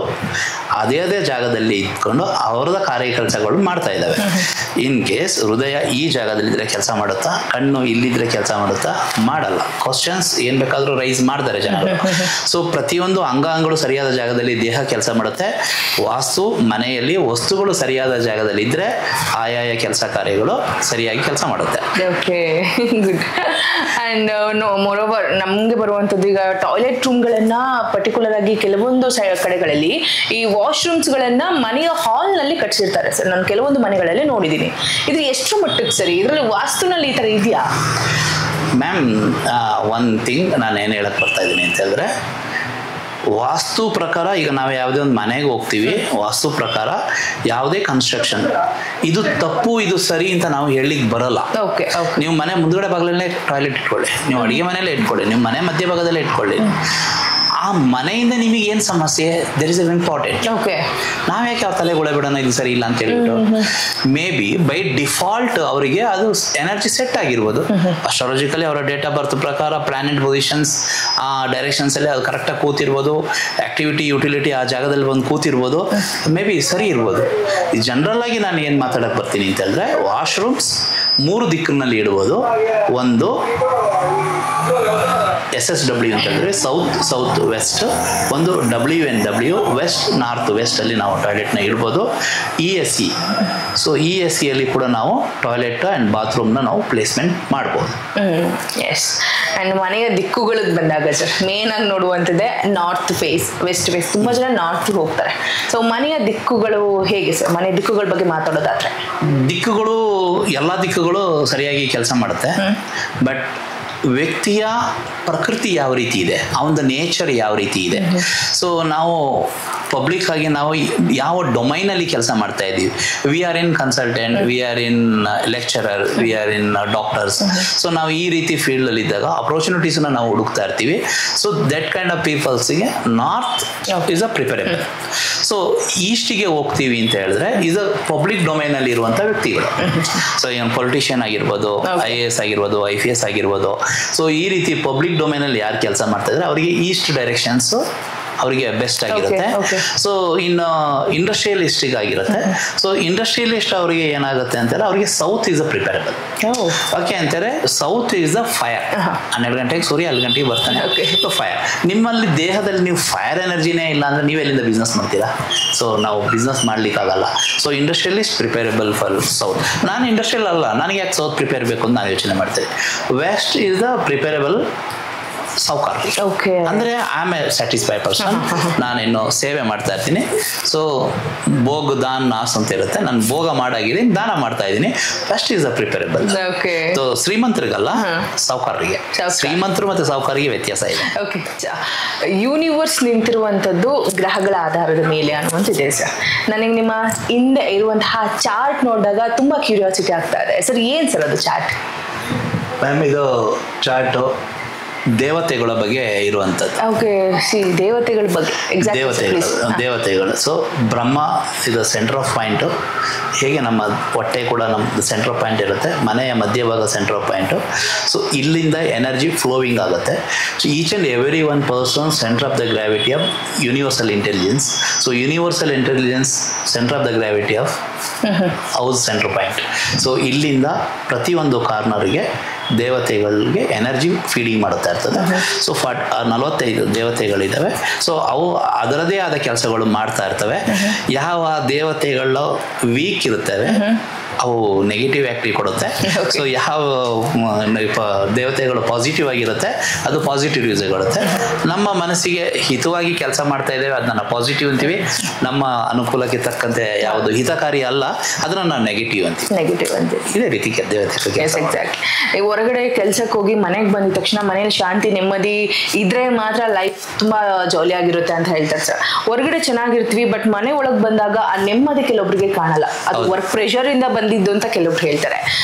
ಅದೇ ಜಾಗದಲ್ಲಿ ಇಟ್ಕೊಂಡು ಅವರದ ಕಾರ್ಯಕೆಲಸಗಳು ಮಾಡ್ತಾ ಇದ್ದಾವೆ. ಇನ್ ಕೇಸ್ ಹೃದಯ ಈ ಜಾಗದಲ್ಲಿದ್ದರೆ ಕೆಲಸ ಮಾಡುತ್ತಾ, ಕಣ್ಣು ಇಲ್ಲಿದ್ರೆ ಕೆಲಸ ಮಾಡುತ್ತಾ, ಮಾಡಲ್ಲ. ಕ್ವಶನ್ಸ್ ಏನು ಬೇಕಾದರೂ ರೈಸ್ ಮಾಡ್ತಾರೆ ಜನರು. ಸೊ ಪ್ರತಿಯೊಂದು ಅಂಗಾಂಗಗಳು ಸರಿಯಾದ ಜಾಗದಲ್ಲಿ ದೇಹ ಕೆಲಸ ಮಾಡುತ್ತೆ. ವಾಸ್ತು ಮನೆಯಲ್ಲಿ ವಸ್ತುಗಳು ಸರಿಯಾದ ಜಾಗದಲ್ಲಿ ಇದ್ದರೆ ಆಯಾಯ ಕೆಲಸ ಕಾರ್ಯಗಳು ಸರಿಯಾಗಿ ಕೆಲಸ ಮಾಡುತ್ತೆ. Okay, good. And more over ನಮಗೆ ಬರುವಂಥದ್ದು ಈಗ ಟಾಯ್ಲೆಟ್ ರೂಮ್ಗಳನ್ನ ಪರ್ಟಿಕ್ಯುಲರ್ ಆಗಿ ಕೆಲವೊಂದು ಕಡೆಗಳಲ್ಲಿ ಈ ವಾಶ್ರೂಮ್ಸ್ಗಳನ್ನ ಮನೆಯ ಹಾಲ್ನಲ್ಲಿ ಕಟ್ಸಿರ್ತಾರೆ ಸರ್. ನಾನು ಕೆಲವೊಂದು ಮನೆಗಳಲ್ಲಿ ನೋಡಿದ್ದೀನಿ. ಇದು ಎಷ್ಟು ಮಟ್ಟಕ್ಕೆ ಸರಿ? ಇದರಲ್ಲಿ ವಾಸ್ತುನಲ್ಲಿ ಈ ಥರ ಇದೆಯಾ? ಮ್ಯಾಮ್, ಒನ್ ಥಿಂಗ್ ನಾನು ಏನು ಹೇಳಕ್ಕೆ ಬರ್ತಾ ಇದ್ದೀನಿ ಅಂತ ಹೇಳಿದ್ರೆ, ವಾಸ್ತು ಪ್ರಕಾರ ಈಗ ನಾವು ಯಾವುದೇ ಒಂದು ಮನೆಗೆ ಹೋಗ್ತೀವಿ, ವಾಸ್ತು ಪ್ರಕಾರ ಯಾವುದೇ ಕನ್ಸ್ಟ್ರಕ್ಷನ್ ಇದು ತಪ್ಪು ಇದು ಸರಿ ಅಂತ ನಾವು ಹೇಳಲಿಕ್ಕೆ ಬರಲ್ಲ. ನೀವು ಮನೆ ಮುಂದ್ಗಡೆ ಭಾಗದಲ್ಲೇ ಟಾಯ್ಲೆಟ್ ಇಟ್ಕೊಳ್ಳಿ, ನೀವು ಅಡುಗೆ ಮನೆಯಲ್ಲೇ ಇಟ್ಕೊಳ್ಳಿ, ನಿಮ್ಮ ಮನೆ ಮಧ್ಯಭಾಗದಲ್ಲೇ ಇಟ್ಕೊಳ್ಳಿ, ಆ ಮನೆಯಿಂದ ನಿಮಗೆ ಏನು ಸಮಸ್ಯೆ, ದರ್ ಇಸ್ ಇಂಪಾರ್ಟೆಂಟ್. ನಾವು ಯಾಕೆ ಯಾವ ತಲೆಗೊಳೆ ಬಿಡೋಣ ಇದು ಸರಿ ಇಲ್ಲ ಅಂತ ಹೇಳ್ಬಿಟ್ಟು, ಮೇ ಬಿ ಬೈ ಡಿಫಾಲ್ಟ್ ಅವರಿಗೆ ಅದು ಎನರ್ಜಿ ಸೆಟ್ ಆಗಿರ್ಬೋದು. ಅಸ್ಟ್ರಾಲಜಿಕಲಿ ಅವರ ಡೇಟ್ ಆಫ್ ಬರ್ತ್ ಪ್ರಕಾರ ಪ್ಲಾನೆಟ್ ಪೊಸಿಷನ್ಸ್ ಆ ಡೈರೆಕ್ಷನ್ಸ್ ಅಲ್ಲಿ ಅದು ಕರೆಕ್ಟಾಗಿ ಕೂತಿರ್ಬೋದು, ಆಕ್ಟಿವಿಟಿ ಯುಟಿಲಿಟಿ ಆ ಜಾಗದಲ್ಲಿ ಬಂದು ಕೂತಿರ್ಬೋದು, ಮೇ ಬಿ ಸರಿ ಇರ್ಬೋದು. ಜನರಲ್ ಆಗಿ ನಾನು ಏನು ಮಾತಾಡಕ್ಕೆ ಬರ್ತೀನಿ ಅಂತ ಹೇಳಿದ್ರೆ, ವಾಶ್ರೂಮ್ಸ್ 3 ದಿಕ್ಕಿನಲ್ಲಿ ಇಡ್ಬೋದು. ಒಂದು SSW ಅಂತಂದರೆ ಸೌತ್ ವೆಸ್ಟ್, ಒಂದು WNW ವೆಸ್ಟ್ ನಾರ್ತ್ ವೆಸ್ಟ್ ಅಲ್ಲಿ ನಾವು ಟಾಯ್ಲೆಟ್ನ ಇಡ್ಬೋದು. ESE, ಸೊ ESEಯಲ್ಲಿ ಕೂಡ ನಾವು ಟಾಯ್ಲೆಟ್ ಆ್ಯಂಡ್ ಬಾತ್ರೂಮ್ನ ನಾವು ಪ್ಲೇಸ್ಮೆಂಟ್ ಮಾಡ್ಬೋದು. ಎಸ್. ಆ್ಯಂಡ್ ಮನೆಯ ದಿಕ್ಕುಗಳಿಗೆ ಬಂದಾಗ ಸರ್ ಮೇನ್ ಆಗಿ ನೋಡುವಂಥದ್ದೇ ನಾರ್ತ್ ಫೇಸ್, ವೆಸ್ಟ್ ಫೇಸ್. ತುಂಬ ಜನ ನಾರ್ತ್ ಹೋಗ್ತಾರೆ. ಸೊ ಮನೆಯ ದಿಕ್ಕುಗಳು ಹೇಗೆ ಸರ್? ಮನೆ ದಿಕ್ಕುಗಳ ಬಗ್ಗೆ ಮಾತಾಡೋದಾದ್ರೆ, ದಿಕ್ಕುಗಳು ಎಲ್ಲ ದಿಕ್ಕುಗಳು ಸರಿಯಾಗಿ ಕೆಲಸ ಮಾಡುತ್ತೆ. ಬಟ್ ವ್ಯಕ್ತಿಯ ಪ್ರಕೃತಿ ಯಾವ ರೀತಿ ಇದೆ, ಅವನ ನೇಚರ್ ಯಾವ ರೀತಿ ಇದೆ. ಸೊ ನಾವು ಪಬ್ಲಿಕ್ ಆಗಿ ನಾವು ಯಾವ ಡೊಮೈನಲ್ಲಿ ಕೆಲಸ ಮಾಡ್ತಾ ಇದ್ದೀವಿ. V are in consultant, V are in lecturer, V are in doctors. So ನಾವು ಈ ರೀತಿ ಫೀಲ್ಡ್ ಅಲ್ಲಿ ಇದ್ದಾಗ ಅಪರ್ಚುನಿಟೀಸ್ನ ನಾವು ಹುಡುಕ್ತಾ ಇರ್ತೀವಿ. ಸೊ ದಟ್ ಕೈಂಡ್ ಆಫ್ ಪೀಪಲ್ಸ್ಗೆ north is a preferable. So ಈಸ್ಟಿಗೆ ಹೋಗ್ತೀವಿ ಅಂತ ಹೇಳಿದ್ರೆ ಇದು ಪಬ್ಲಿಕ್ ಡೊಮೈನ್ ಅಲ್ಲಿ ಇರುವಂತ ವ್ಯಕ್ತಿಗಳು. ಸೊ ಏನು ಪೊಲಿಟಿಷಿಯನ್ ಆಗಿರ್ಬೋದು, IAS ಆಗಿರ್ಬೋದು, IPS ಆಗಿರ್ಬೋದು. ಸೊ ಈ ರೀತಿ ಪಬ್ಲಿಕ್ ಡೊಮೈನ್ ಅಲ್ಲಿ ಯಾರು ಕೆಲಸ ಮಾಡ್ತಾ ಇದ್ರೆ ಅವರಿಗೆ ಈಸ್ಟ್ ಡೈರೆಕ್ಷನ್ಸ್ ಅವರಿಗೆ ಬೆಸ್ಟ್ ಆಗಿರುತ್ತೆ. ಸೊ ಇನ್ನು ಇಂಡಸ್ಟ್ರಿಯಲಿಸ್ಟಿಗೆ ಆಗಿರುತ್ತೆ. ಸೊ ಇಂಡಸ್ಟ್ರಿಯಲಿಸ್ಟ್ ಅವರಿಗೆ ಏನಾಗುತ್ತೆ ಅಂತಾರೆ, ಅವರಿಗೆ ಸೌತ್ ಈಸ್ ಅ ಪ್ರಿಪೇರಬಲ್. ಓಕೆ ಅಂತಾರೆ, ಸೌತ್ ಈಸ್ ಅ ಫೈರ್. 12 ಗಂಟೆಗೆ ಸೂರ್ಯ 12 ಗಂಟೆಗೆ ಬರ್ತಾನೆ. ಸೊ ಫೈರ್ ನಿಮ್ಮಲ್ಲಿ ದೇಹದಲ್ಲಿ ನೀವು ಫೈರ್ ಎನರ್ಜಿನೇ ಇಲ್ಲ ಅಂದ್ರೆ ನೀವು ಎಲ್ಲಿಂದ ಬಿಸ್ನೆಸ್ ಮಾಡ್ತೀರಾ? ಸೊ ನಾವು ಬಿಸ್ನೆಸ್ ಮಾಡ್ಲಿಕ್ಕಾಗಲ್ಲ. So industrialist preferable for south. ನಾನು ಇಂಡಸ್ಟ್ರಿಯಲ್ ಅಲ್ಲ, ನನಗೆ ಯಾಕೆ ಸೌತ್ ಪ್ರಿಪೇರ್ ಬೇಕು ಅಂತ ನಾನು ಯೋಚನೆ ಮಾಡ್ತೇನೆ. ವೆಸ್ಟ್ ಈಸ್ ದ ಪ್ರಿಪೇರಬಲ್ ಸಾವುಕಾರ. ಅಂದ್ರೆ I am A satisfied person. ನಾನಿನ್ನು ಸೇವೆ ಮಾಡ್ತಾ ಇರ್ತೀನಿ. ಸೊ ಭೋಗ ದಾನ್ ನಾಸ್ ಅಂತ ಇರುತ್ತೆ. ನಾನು ಭೋಗ ಮಾಡಾಗಿದ್ದೀನಿ, ದಾನ ಮಾಡ್ತಾ ಇದ್ದೀನಿ. First is a preferable. So ಶ್ರೀಮಂತರಿಗಲ್ಲ, ಸಾವುಕಾರರಿಗೆ. ಶ್ರೀಮಂತರು ಮತ್ತೆ ಸಾವುಕಾರಿಗೆ ವ್ಯತ್ಯಾಸ ಇದೆ. ಯೂನಿವರ್ಸ್ ನಿಂತಿರುವಂತದ್ದು ಗ್ರಹಗಳ ಆಧಾರದ ಮೇಲೆ ಅನ್ನುವಂತಿದೆ ಸರ್. ನನಗೆ ನಿಮ್ಮ ಹಿಂದೆ ಇರುವಂತಹ ಚಾರ್ಟ್ ನೋಡಿದಾಗ ತುಂಬಾ ಕ್ಯೂರಿಯಾಸಿಟಿ ಆಗ್ತಾ ಇದೆ ಸರ್. ಏನ್ ಸರ್ ಅದು ಚಾರ್ಟ್? ಮ್ಯಾಮ್ ಇದು ಚಾರ್ಟು ದೇವತೆಗಳ ಬಗ್ಗೆ ಇರುವಂಥದ್ದು. ದೇವತೆಗಳ ಬಗ್ಗೆ. ದೇವತೆಗಳು. ಸೊ ಬ್ರಹ್ಮ ಇದು ಸೆಂಟರ್ ಆಫ್ ಪಾಯಿಂಟ್. ಹೇಗೆ ನಮ್ಮ ಹೊಟ್ಟೆ ಕೂಡ ನಮ್ಮ ಸೆಂಟರ್ ಆಫ್ ಪಾಯಿಂಟ್ ಇರುತ್ತೆ, ಮನೆಯ ಮಧ್ಯಭಾಗ ಸೆಂಟರ್ ಆಫ್ ಪಾಯಿಂಟ್. ಸೊ ಇಲ್ಲಿಂದ ಎನರ್ಜಿ ಫ್ಲೋವಿಂಗ್ ಆಗುತ್ತೆ. So each and every one person centre of the gravity of universal intelligence. So universal intelligence centre of the gravity of house centre point. So ಇಲ್ಲಿಂದ ಪ್ರತಿಯೊಂದು ಕಾರ್ನರ್ಗೆ ದೇವತೆಗಳಿಗೆ energy feeding ಮಾಡುತ್ತಾ ಇರ್ತದೆ. So 45 ದೇವತೆಗಳಿದ್ದಾವೆ. So ಅವು ಅದರದೇ ಆದ ಕೆಲಸಗಳು ಮಾಡ್ತಾ ಇರ್ತವೆ. ಯಾವ ದೇವತೆಗಳು ವೀಕ್ ಇರುತ್ತವೆ ಅವು ನೆಗೆಟಿವ್ ಆಕ್ಟಿವ್ ಕೊಡುತ್ತೆ. ಸೊ ಯಾವ ದೇವತೆಗಳು ಪಾಸಿಟಿವ್ ಆಗಿರುತ್ತೆ ಅದು ಪಾಸಿಟಿವ್ ಯೂಸ್ ಕೊಡುತ್ತೆ. ನಮ್ಮ ಮನಸ್ಸಿಗೆ ಹಿತವಾಗಿ ಕೆಲಸ ಮಾಡ್ತಾ ಇದ್ದೇವೆ ಅದನ್ನ ಪಾಸಿಟಿವ್ ಅಂತೀವಿ. ನಮ್ಮ ಅನುಕೂಲಕ್ಕೆ ತಕ್ಕಂತೆ ಯಾವುದು ಹಿತಕಾರಿ ಅಲ್ಲ ಅದನ್ನ ನಾವು ನೆಗೆಟಿವ್ ಅಂತೀವಿ. ಇದೇ ರೀತಿ ಎಕ್ಸಾಕ್ಟ್ಲಿ. ಹೊರಗಡೆ ಕೆಲ್ಸಕ್ಕೆ ಹೋಗಿ ಮನೆಗೆ ಬಂದ ತಕ್ಷಣ ಮನೇಲಿ ಶಾಂತಿ ನೆಮ್ಮದಿ ಇದ್ರೆ ಮಾತ್ರ ಲೈಫ್ ತುಂಬಾ ಜಾಲಿ ಆಗಿರುತ್ತೆ ಅಂತ ಹೇಳ್ತಾರೆ ಸರ್. ಹೊರಗಡೆ ಚೆನ್ನಾಗಿರ್ತೀವಿ ಬಟ್ ಮನೆ ಒಳಗೆ ಬಂದಾಗ ಆ ನೆಮ್ಮದಿ ಕೆಲವೊಬ್ಬರಿಗೆ ಕಾಣಲ್ಲ. ಅದು ವರ್ಕ್ ಪ್ರೆಷರ್ ಇಂದ ಬಂದಿದ್ದು ಅಂತ ಕೆಲವೊಬ್ರು ಹೇಳ್ತಾರೆ.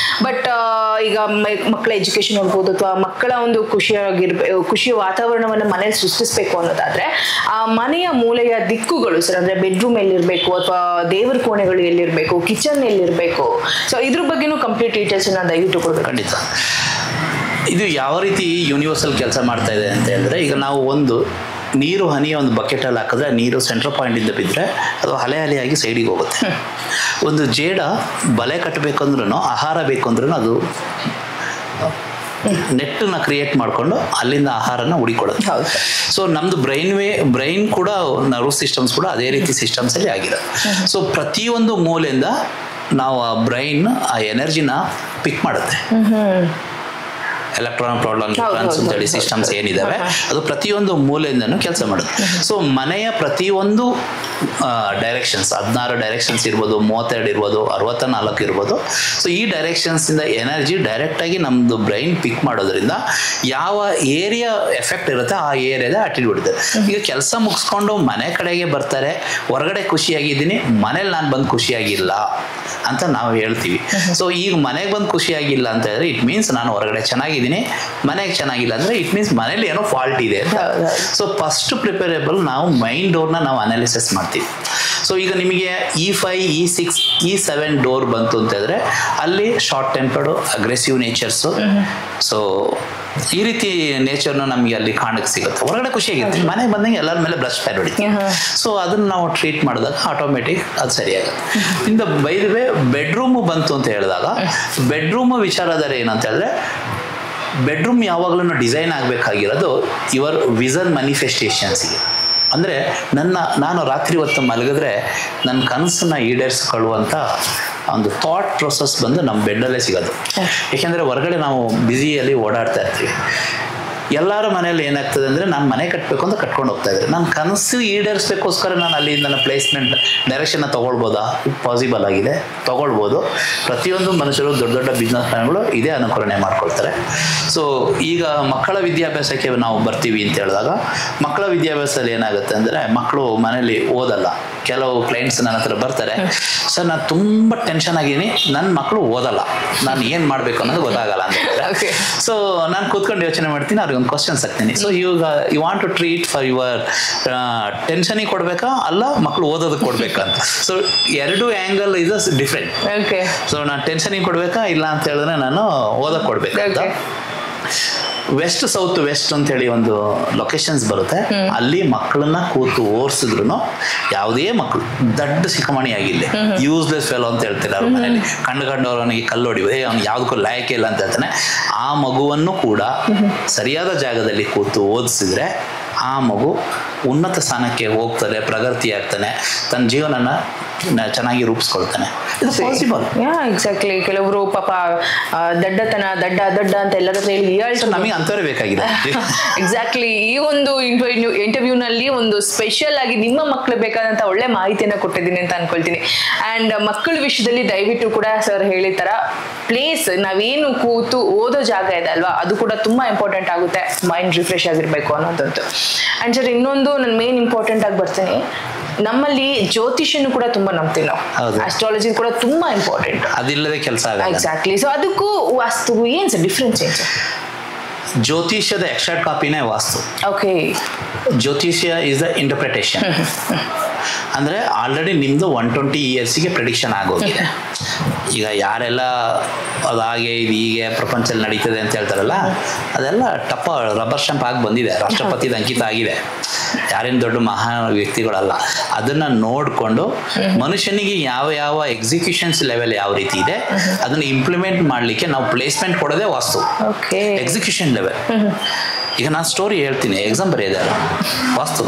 ಬಟ್ ಈಗ ಮಕ್ಕಳ ಎಜುಕೇಶನ್ ಹೋಗ್ಬೋದು ಅಥವಾ ಮಕ್ಕಳ ಒಂದು ಖುಷಿಯ ವಾತಾವರಣವನ್ನು ಮನೇಲಿ ಸೃಷ್ಟಿಸ್ಬೇಕು ಅನ್ನೋದಾದ್ರೆ ಆ ಮನೆಯ ಮೂಲೆಯ ದಿಕ್ಕುಗಳು ಸರ್, ಅಂದ್ರೆ ಬೆಡ್ರೂಮ್ ಎಲ್ಲಿರ್ಬೇಕು ಅಥವಾ ದೇವರ ಕೋಣೆಗಳು ಎಲ್ಲಿರ್ಬೇಕು, ಕಿಚನ್ ಎಲ್ಲಿರ್ಬೇಕು, ಸೊ ಇದ್ರ ಬಗ್ಗೆನೂ ಕಂಪ್ಲೀಟ್ ಡೀಟೇಲ್ಸ್ ದಯವಿಟ್ಟು ಕೊಡ್ಬೇಕು. ಖಂಡಿತ. ಇದು ಯಾವ ರೀತಿ ಯೂನಿವರ್ಸಲ್ ಕೆಲಸ ಮಾಡ್ತಾ ಇದೆ ಅಂತ ಹೇಳಿದ್ರೆ, ಈಗ ನಾವು ಒಂದು ನೀರು ಹನಿಯ ಒಂದು ಬಕೆಟಲ್ಲಿ ಹಾಕಿದ್ರೆ ನೀರು ಸೆಂಟ್ರಲ್ ಪಾಯಿಂಟಿಂದ ಬಿದ್ದರೆ ಅದು ಅಲೆಯಾಗಿ ಸೈಡಿಗೆ ಹೋಗುತ್ತೆ. ಒಂದು ಜೇಡ ಬಲೆ ಕಟ್ಟಬೇಕಂದ್ರೂ ಆಹಾರ ಬೇಕು ಅಂದ್ರೂ ಅದು ನೆಟ್ಟನ್ನ ಕ್ರಿಯೇಟ್ ಮಾಡಿಕೊಂಡು ಅಲ್ಲಿಂದ ಆಹಾರನ ಹುಡಿಕೊಳ್ಳುತ್ತೆ. ಸೊ ನಮ್ದು ಬ್ರೈನ್ ಕೂಡ ನರ್ವ್ ಸಿಸ್ಟಮ್ಸ್ ಕೂಡ ಅದೇ ರೀತಿ ಸಿಸ್ಟಮ್ಸ್ ಅಲ್ಲಿ ಆಗಿದೆ. ಸೊ ಪ್ರತಿಯೊಂದು ಮೂಲೆಯಿಂದ ನಾವು ಆ ಬ್ರೈನ್ ಆ ಎನರ್ಜಿನ ಪಿಕ್ ಮಾಡುತ್ತೆ. ಎಲೆಕ್ಟ್ರಾನ್ ಪ್ರೋಟಾನ್ ನ್ಯೂಟ್ರಾನ್ಸ್ ಅಂತೇಳಿ ಸಿಸ್ಟಮ್ಸ್ ಏನಿದಾವೆ ಅದು ಪ್ರತಿಯೊಂದು ಮೂಲೆಯಿಂದನೂ ಕೆಲಸ ಮಾಡುತ್ತೆ. ಸೊ ಮನೆಯ ಪ್ರತಿಯೊಂದು ಡೈರೆಕ್ಷನ್ಸ್ 16 ಡೈರೆಕ್ಷನ್ಸ್ ಇರ್ಬೋದು, 32 ಇರ್ಬೋದು, 64 ಇರ್ಬೋದು. ಸೊ ಈ ಡೈರೆಕ್ಷನ್ಸ್ ಇಂದ ಎನರ್ಜಿ ಡೈರೆಕ್ಟ್ ಆಗಿ ನಮ್ದು ಬ್ರೈನ್ ಪಿಕ್ ಮಾಡೋದ್ರಿಂದ ಯಾವ ಏರಿಯಾ ಎಫೆಕ್ಟ್ ಇರುತ್ತೆ ಆ ಏರಿಯಾದ ಅಟಿಟ್ಯೂಡ್ ಬಿಡುತ್ತೆ. ಈಗ ಕೆಲಸ ಮುಗಿಸ್ಕೊಂಡು ಮನೆ ಕಡೆಗೆ ಬರ್ತಾರೆ, ಹೊರಗಡೆ ಖುಷಿಯಾಗಿದ್ದೀನಿ, ಮನೇಲಿ ನಾನು ಬಂದು ಖುಷಿಯಾಗಿಲ್ಲ ಅಂತ ನಾವು ಹೇಳ್ತೀವಿ. ಸೊ ಈಗ ಮನೆಗೆ ಬಂದು ಖುಷಿಯಾಗಿಲ್ಲ ಅಂತ ಹೇಳಿದ್ರೆ ಇಟ್ ಮೀನ್ಸ್ ನಾನು ಹೊರಗಡೆ ಚೆನ್ನಾಗಿದ್ದೀನಿ, ಮನೆಗೆ ಚೆನ್ನಾಗಿಲ್ಲ ಅಂದ್ರೆ ಇಟ್ ಮೀನ್ಸ್ ಮನೇಲಿ ಏನೋ ಫಾಲ್ಟ್ ಇದೆ ಅಂತ. ಸೊ ಫಸ್ಟ್ ಪ್ರಿಪೇರೇಬಲ್ ನಾವು ಮೈಂಡ್ ಡೋರ್ನ ನಾವು ಅನಾಲಿಸಿಸ್ ಮಾಡ್ತೀವಿ. ಸೊ ಈಗ ನಿಮಗೆ E5, E6, E7 ಡೋರ್ ಬಂತು ಅಂತ ಹೇಳಿದ್ರೆ ಅಲ್ಲಿ ಶಾರ್ಟ್ ಟೆಂಪರ್ಡು, ಅಗ್ರೆಸಿವ್ ನೇಚರ್ಸು. ಸೊ ಈ ರೀತಿ ನೇಚರ್ನ ನಮಗೆ ಅಲ್ಲಿ ಕಾಣಕ್ಕೆ ಸಿಗುತ್ತೆ. ಹೊರಗಡೆ ಖುಷಿಯಾಗಿರ್ತೀವಿ, ಮನೆಗೆ ಬಂದಂಗೆ ಎಲ್ಲರ ಮೇಲೆ ಬ್ರಷ್ ಪ್ಯಾಡ್ ಹೊಡಿತೀವಿ. ಸೊ ಅದನ್ನ ನಾವು ಟ್ರೀಟ್ ಮಾಡಿದಾಗ ಆಟೋಮೆಟಿಕ್ ಅದು ಸರಿಯಾಗುತ್ತೆ. ಇಂದ ಬೈ ದ ವೇ ಬೆಡ್ರೂಮ್ ಬಂತು ಅಂತ ಹೇಳಿದಾಗ ಬೆಡ್ರೂಮ್ ವಿಚಾರಧಾರೆ ಏನಂತ ಹೇಳಿದ್ರೆ ಬೆಡ್ರೂಮ್ ಯಾವಾಗಲೂ ಡಿಸೈನ್ ಆಗಬೇಕಾಗಿರೋದು ಯುವರ್ ವಿಷನ್ ಮ್ಯಾನಿಫೆಸ್ಟೇಷನ್ಸ್ಗೆ. ಅಂದರೆ ನಾನು ರಾತ್ರಿ ಹೊತ್ತು ಮಲಗಿದ್ರೆ ನನ್ನ ಕನಸನ್ನ ಈಡೇರಿಸ್ಕೊಳ್ಳುವಂಥ ಒಂದು ಥಾಟ್ ಪ್ರೊಸೆಸ್ ಬಂದು ನಮ್ಮ ಬೆಡ್ಡಲ್ಲೇ ಸಿಗೋದು. ಏಕೆಂದರೆ ಹೊರಗಡೆ ನಾವು ಬ್ಯುಸಿಯಲ್ಲಿ ಓಡಾಡ್ತಾ ಇರ್ತೀವಿ. ಎಲ್ಲರ ಮನೇಲಿ ಏನಾಗ್ತದೆ ಅಂದರೆ ನಾನು ಮನೆ ಕಟ್ಟಬೇಕು ಅಂತ ಕಟ್ಕೊಂಡು ಹೋಗ್ತಾ ಇದ್ದಾರೆ. ನಾನು ಕನಸು ಈಡೇರಿಸಬೇಕೋಸ್ಕರ ನಾನು ಅಲ್ಲಿ ನನ್ನ ಪ್ಲೇಸ್ಮೆಂಟ್ ಡೈರೆಕ್ಷನ್ನ ತೊಗೊಳ್ಬೋದಾ? ಪಾಸಿಬಲ್ ಆಗಿದೆ, ತೊಗೊಳ್ಬೋದು. ಪ್ರತಿಯೊಂದು ಮನುಷ್ಯರು ದೊಡ್ಡ ದೊಡ್ಡ ಬಿಸ್ನೆಸ್ ಮ್ಯಾನ್ಗಳು ಇದೇ ಅನುಕರಣೆ ಮಾಡ್ಕೊಳ್ತಾರೆ. ಸೊ ಈಗ ಮಕ್ಕಳ ವಿದ್ಯಾಭ್ಯಾಸಕ್ಕೆ ನಾವು ಬರ್ತೀವಿ ಅಂತ ಹೇಳಿದಾಗ ಮಕ್ಕಳ ವಿದ್ಯಾಭ್ಯಾಸದಲ್ಲಿ ಏನಾಗುತ್ತೆ ಅಂದರೆ ಮಕ್ಕಳು ಮನೇಲಿ ಓದಲ್ಲ. ಕೆಲವು ಕ್ಲೈಂಟ್ಸ್ ನನ್ನ ಹತ್ರ ಬರ್ತಾರೆ, ಸರ್ ನಾನು ತುಂಬ ಟೆನ್ಷನ್ ಆಗಿದ್ದೀನಿ, ನನ್ನ ಮಕ್ಕಳು ಓದಲ್ಲ, ನಾನು ಏನು ಮಾಡಬೇಕು ಅನ್ನೋದು ಗೊತ್ತಾಗಲ್ಲ ಅಂತ ಹೇಳ್ತಾರೆ. ಸೊ ನಾನು ಕೂತ್ಕೊಂಡು ಯೋಚನೆ ಮಾಡ್ತೀನಿ, ಅವ್ರಿಗೆ ಒಂದು ಕ್ವಶನ್ಸ್ ಹಾಕ್ತೀನಿ. ಸೊ ಇವಾಗ you want to treat for your ಟೆನ್ಷನಿಗೆ ಕೊಡ್ಬೇಕಾ ಅಲ್ಲ ಮಕ್ಕಳು ಓದೋದಕ್ಕೆ ಕೊಡ್ಬೇಕಾ ಅಂತ. ಸೊ ಎರಡು ಆ್ಯಂಗಲ್ ಇಸ್ ಡಿಫ್ರೆಂಟ್. ಸೊ ನಾನು ಟೆನ್ಷನಿಗೆ ಕೊಡ್ಬೇಕಾ ಇಲ್ಲ ಅಂತ ಹೇಳಿದ್ರೆ ನಾನು ಓದಕ್ಕೆ ಕೊಡ್ಬೇಕಂತ. ವೆಸ್ಟ್ ಸೌತ್ ವೆಸ್ಟ್ ಅಂತ ಹೇಳಿ ಒಂದು ಲೊಕೇಶನ್ಸ್ ಬರುತ್ತೆ. ಅಲ್ಲಿ ಮಕ್ಕಳನ್ನ ಕೂತು ಓಡಿಸಿದ್ರು ಯಾವುದೇ ಮಕ್ಕಳು ದಡ್ಡ ಸಿಕ್ಕಮಣಿ ಆಗಿಲ್ಲ, ಯೂಸ್ಲೆಸ್ ಫೆಲೋ ಅಂತ ಹೇಳ್ತಾರೆ ಅವ್ರ ಮನೇಲಿ, ಕಂಡುಕೊಂಡವನಿಗೆ ಕಲ್ಲು ಹೊಡಿವೆ, ಅವ್ನಿಗೆ ಯಾವುದಕ್ಕೂ ಲಾಯಕೆ ಇಲ್ಲ ಅಂತ ಹೇಳ್ತಾನೆ. ಆ ಮಗುವನ್ನು ಕೂಡ ಸರಿಯಾದ ಜಾಗದಲ್ಲಿ ಕೂತು ಓದಿಸಿದ್ರೆ ಆ ಮಗು ಉನ್ನತ ಸ್ಥಾನಕ್ಕೆ ಹೋಗ್ತಾರೆ, ಪ್ರಗತಿ ಆಗ್ತಾನೆ, ತನ್ನ ಜೀವನನ ಚೆನ್ನಾಗಿ ರೂಪಿಸ್ಕೊಳ್ತಾನೆ. ಇದು ಪಾಸಿಬಲ್. ಎಕ್ಸಾಕ್ಟ್ಲಿ. ಕೆಲವರು ಪಾಪ ದಡ್ಡತನ ದಡ್ಡ ಅಂತ ಎಲ್ಲರ ಹೇಳಿ ನಮಗೆ ಅಂತವರೇ ಬೇಕಾಗಿದೆ. ಎಕ್ಸಾಕ್ಟ್ಲಿ. ಈ ಒಂದು ಇಂಟರ್ವ್ಯೂನಲ್ಲಿ ಒಂದು ಸ್ಪೆಷಲ್ ಆಗಿ ನಿಮ್ಮ ಮಕ್ಕಳು ಬೇಕಾದಂತ ಒಳ್ಳೆ ಮಾಹಿತಿಯನ್ನ ಕೊಟ್ಟಿದ್ದೀನಿ ಅಂತ ಅನ್ಕೊಳ್ತೀನಿ. ಅಂಡ್ ಮಕ್ಕಳ ವಿಷಯದಲ್ಲಿ ದಯವಿಟ್ಟು ಕೂಡ ಸರ್ ಹೇಳಿತರ ಪ್ಲೇಸ್ ನಾವೇನು ಕೂತು ಓದೋ ಜಾಗ ಇದೆ ಅಲ್ವಾ, ಅದು ಕೂಡ ತುಂಬಾ ಇಂಪಾರ್ಟೆಂಟ್ ಆಗುತ್ತೆ, ಮೈಂಡ್ ರಿಫ್ರೆಶ್ ಆಗಿರ್ಬೇಕು ಅನ್ನೋದಂತು. ಅಂಡ್ ಸರ್ ಇನ್ನೊಂದು ನಾನು ಮೇನ್ ಇಂಪಾರ್ಟೆಂಟ್ ಆಗಿ ಬರ್ತೀನಿ, ನಮ್ಮಲ್ಲಿ ಜ್ಯೋತಿಷನ್ನು ಕೂಡ ತುಂಬಾ ನಂಬ್ತೀವಿ ನಾವು, ಆಸ್ಟ್ರಾಲಜಿ ಕೂಡ ತುಂಬಾ ಇಂಪಾರ್ಟೆಂಟ್, ಅದಿಲ್ಲದೆ ಕೆಲಸ ಆಗಲ್ಲ. ಎಕ್ಸಾಕ್ಟ್ಲಿ. ಸೊ ಅದಕ್ಕೂ ವಾಸ್ತುಗೂ ಏನ್ ಸರ್ ಡಿಫ್ರೆನ್ಸ್ ಏನು ಸರ್? ಜ್ಯೋತಿಷ್ಯದ ಎಕ್ಸ್ಟ್ರಾಕ್ಟ್ ಕಾಪಿನೇ ವಾಸ್ತು. ಓಕೆ. ಜ್ಯೋತಿಷ್ಯ ಇಸ್ ದ ಇಂಟರ್ಪ್ರಿಟೇಷನ್. ಅಂದರೆ ಆಲ್ರೆಡಿ ನಿಮ್ಮದು 120 ಇಯರ್ಸಿಗೆ ಪ್ರಿಡಿಕ್ಷನ್ ಆಗೋಗಿದೆ. ಈಗ ಯಾರೆಲ್ಲ ಅದಾಗೆ ಇದು ಹೀಗೆ ಪ್ರಪಂಚದಲ್ಲಿ ನಡೀತದೆ ಅಂತ ಹೇಳ್ತಾರಲ್ಲ, ಅದೆಲ್ಲ ಟಪ್ಪ ರಬ್ಬರ್ ಸ್ಟಾಂಪ್ ಆಗಿ ಬಂದಿದೆ, ರಾಷ್ಟ್ರಪತಿದ ಅಂಕಿತ ಆಗಿದೆ, ಯಾರೇನು ದೊಡ್ಡ ಮಹಾನ್ ವ್ಯಕ್ತಿಗಳಲ್ಲ. ಅದನ್ನು ನೋಡಿಕೊಂಡು ಮನುಷ್ಯನಿಗೆ ಯಾವ ಯಾವ ಎಕ್ಸಿಕ್ಯೂಷನ್ಸ್ ಲೆವೆಲ್ ಯಾವ ರೀತಿ ಇದೆ ಅದನ್ನು ಇಂಪ್ಲಿಮೆಂಟ್ ಮಾಡಲಿಕ್ಕೆ ನಾವು ಪ್ಲೇಸ್ಮೆಂಟ್ ಕೊಡೋದೇ ವಾಸ್ತು. Execution level. ಈಗ ನಾನು ಸ್ಟೋರಿ ಹೇಳ್ತೀನಿ, ಎಕ್ಸಾಮ್ ಬರೆಯೋದಲ್ಲ ವಾಸ್ತು.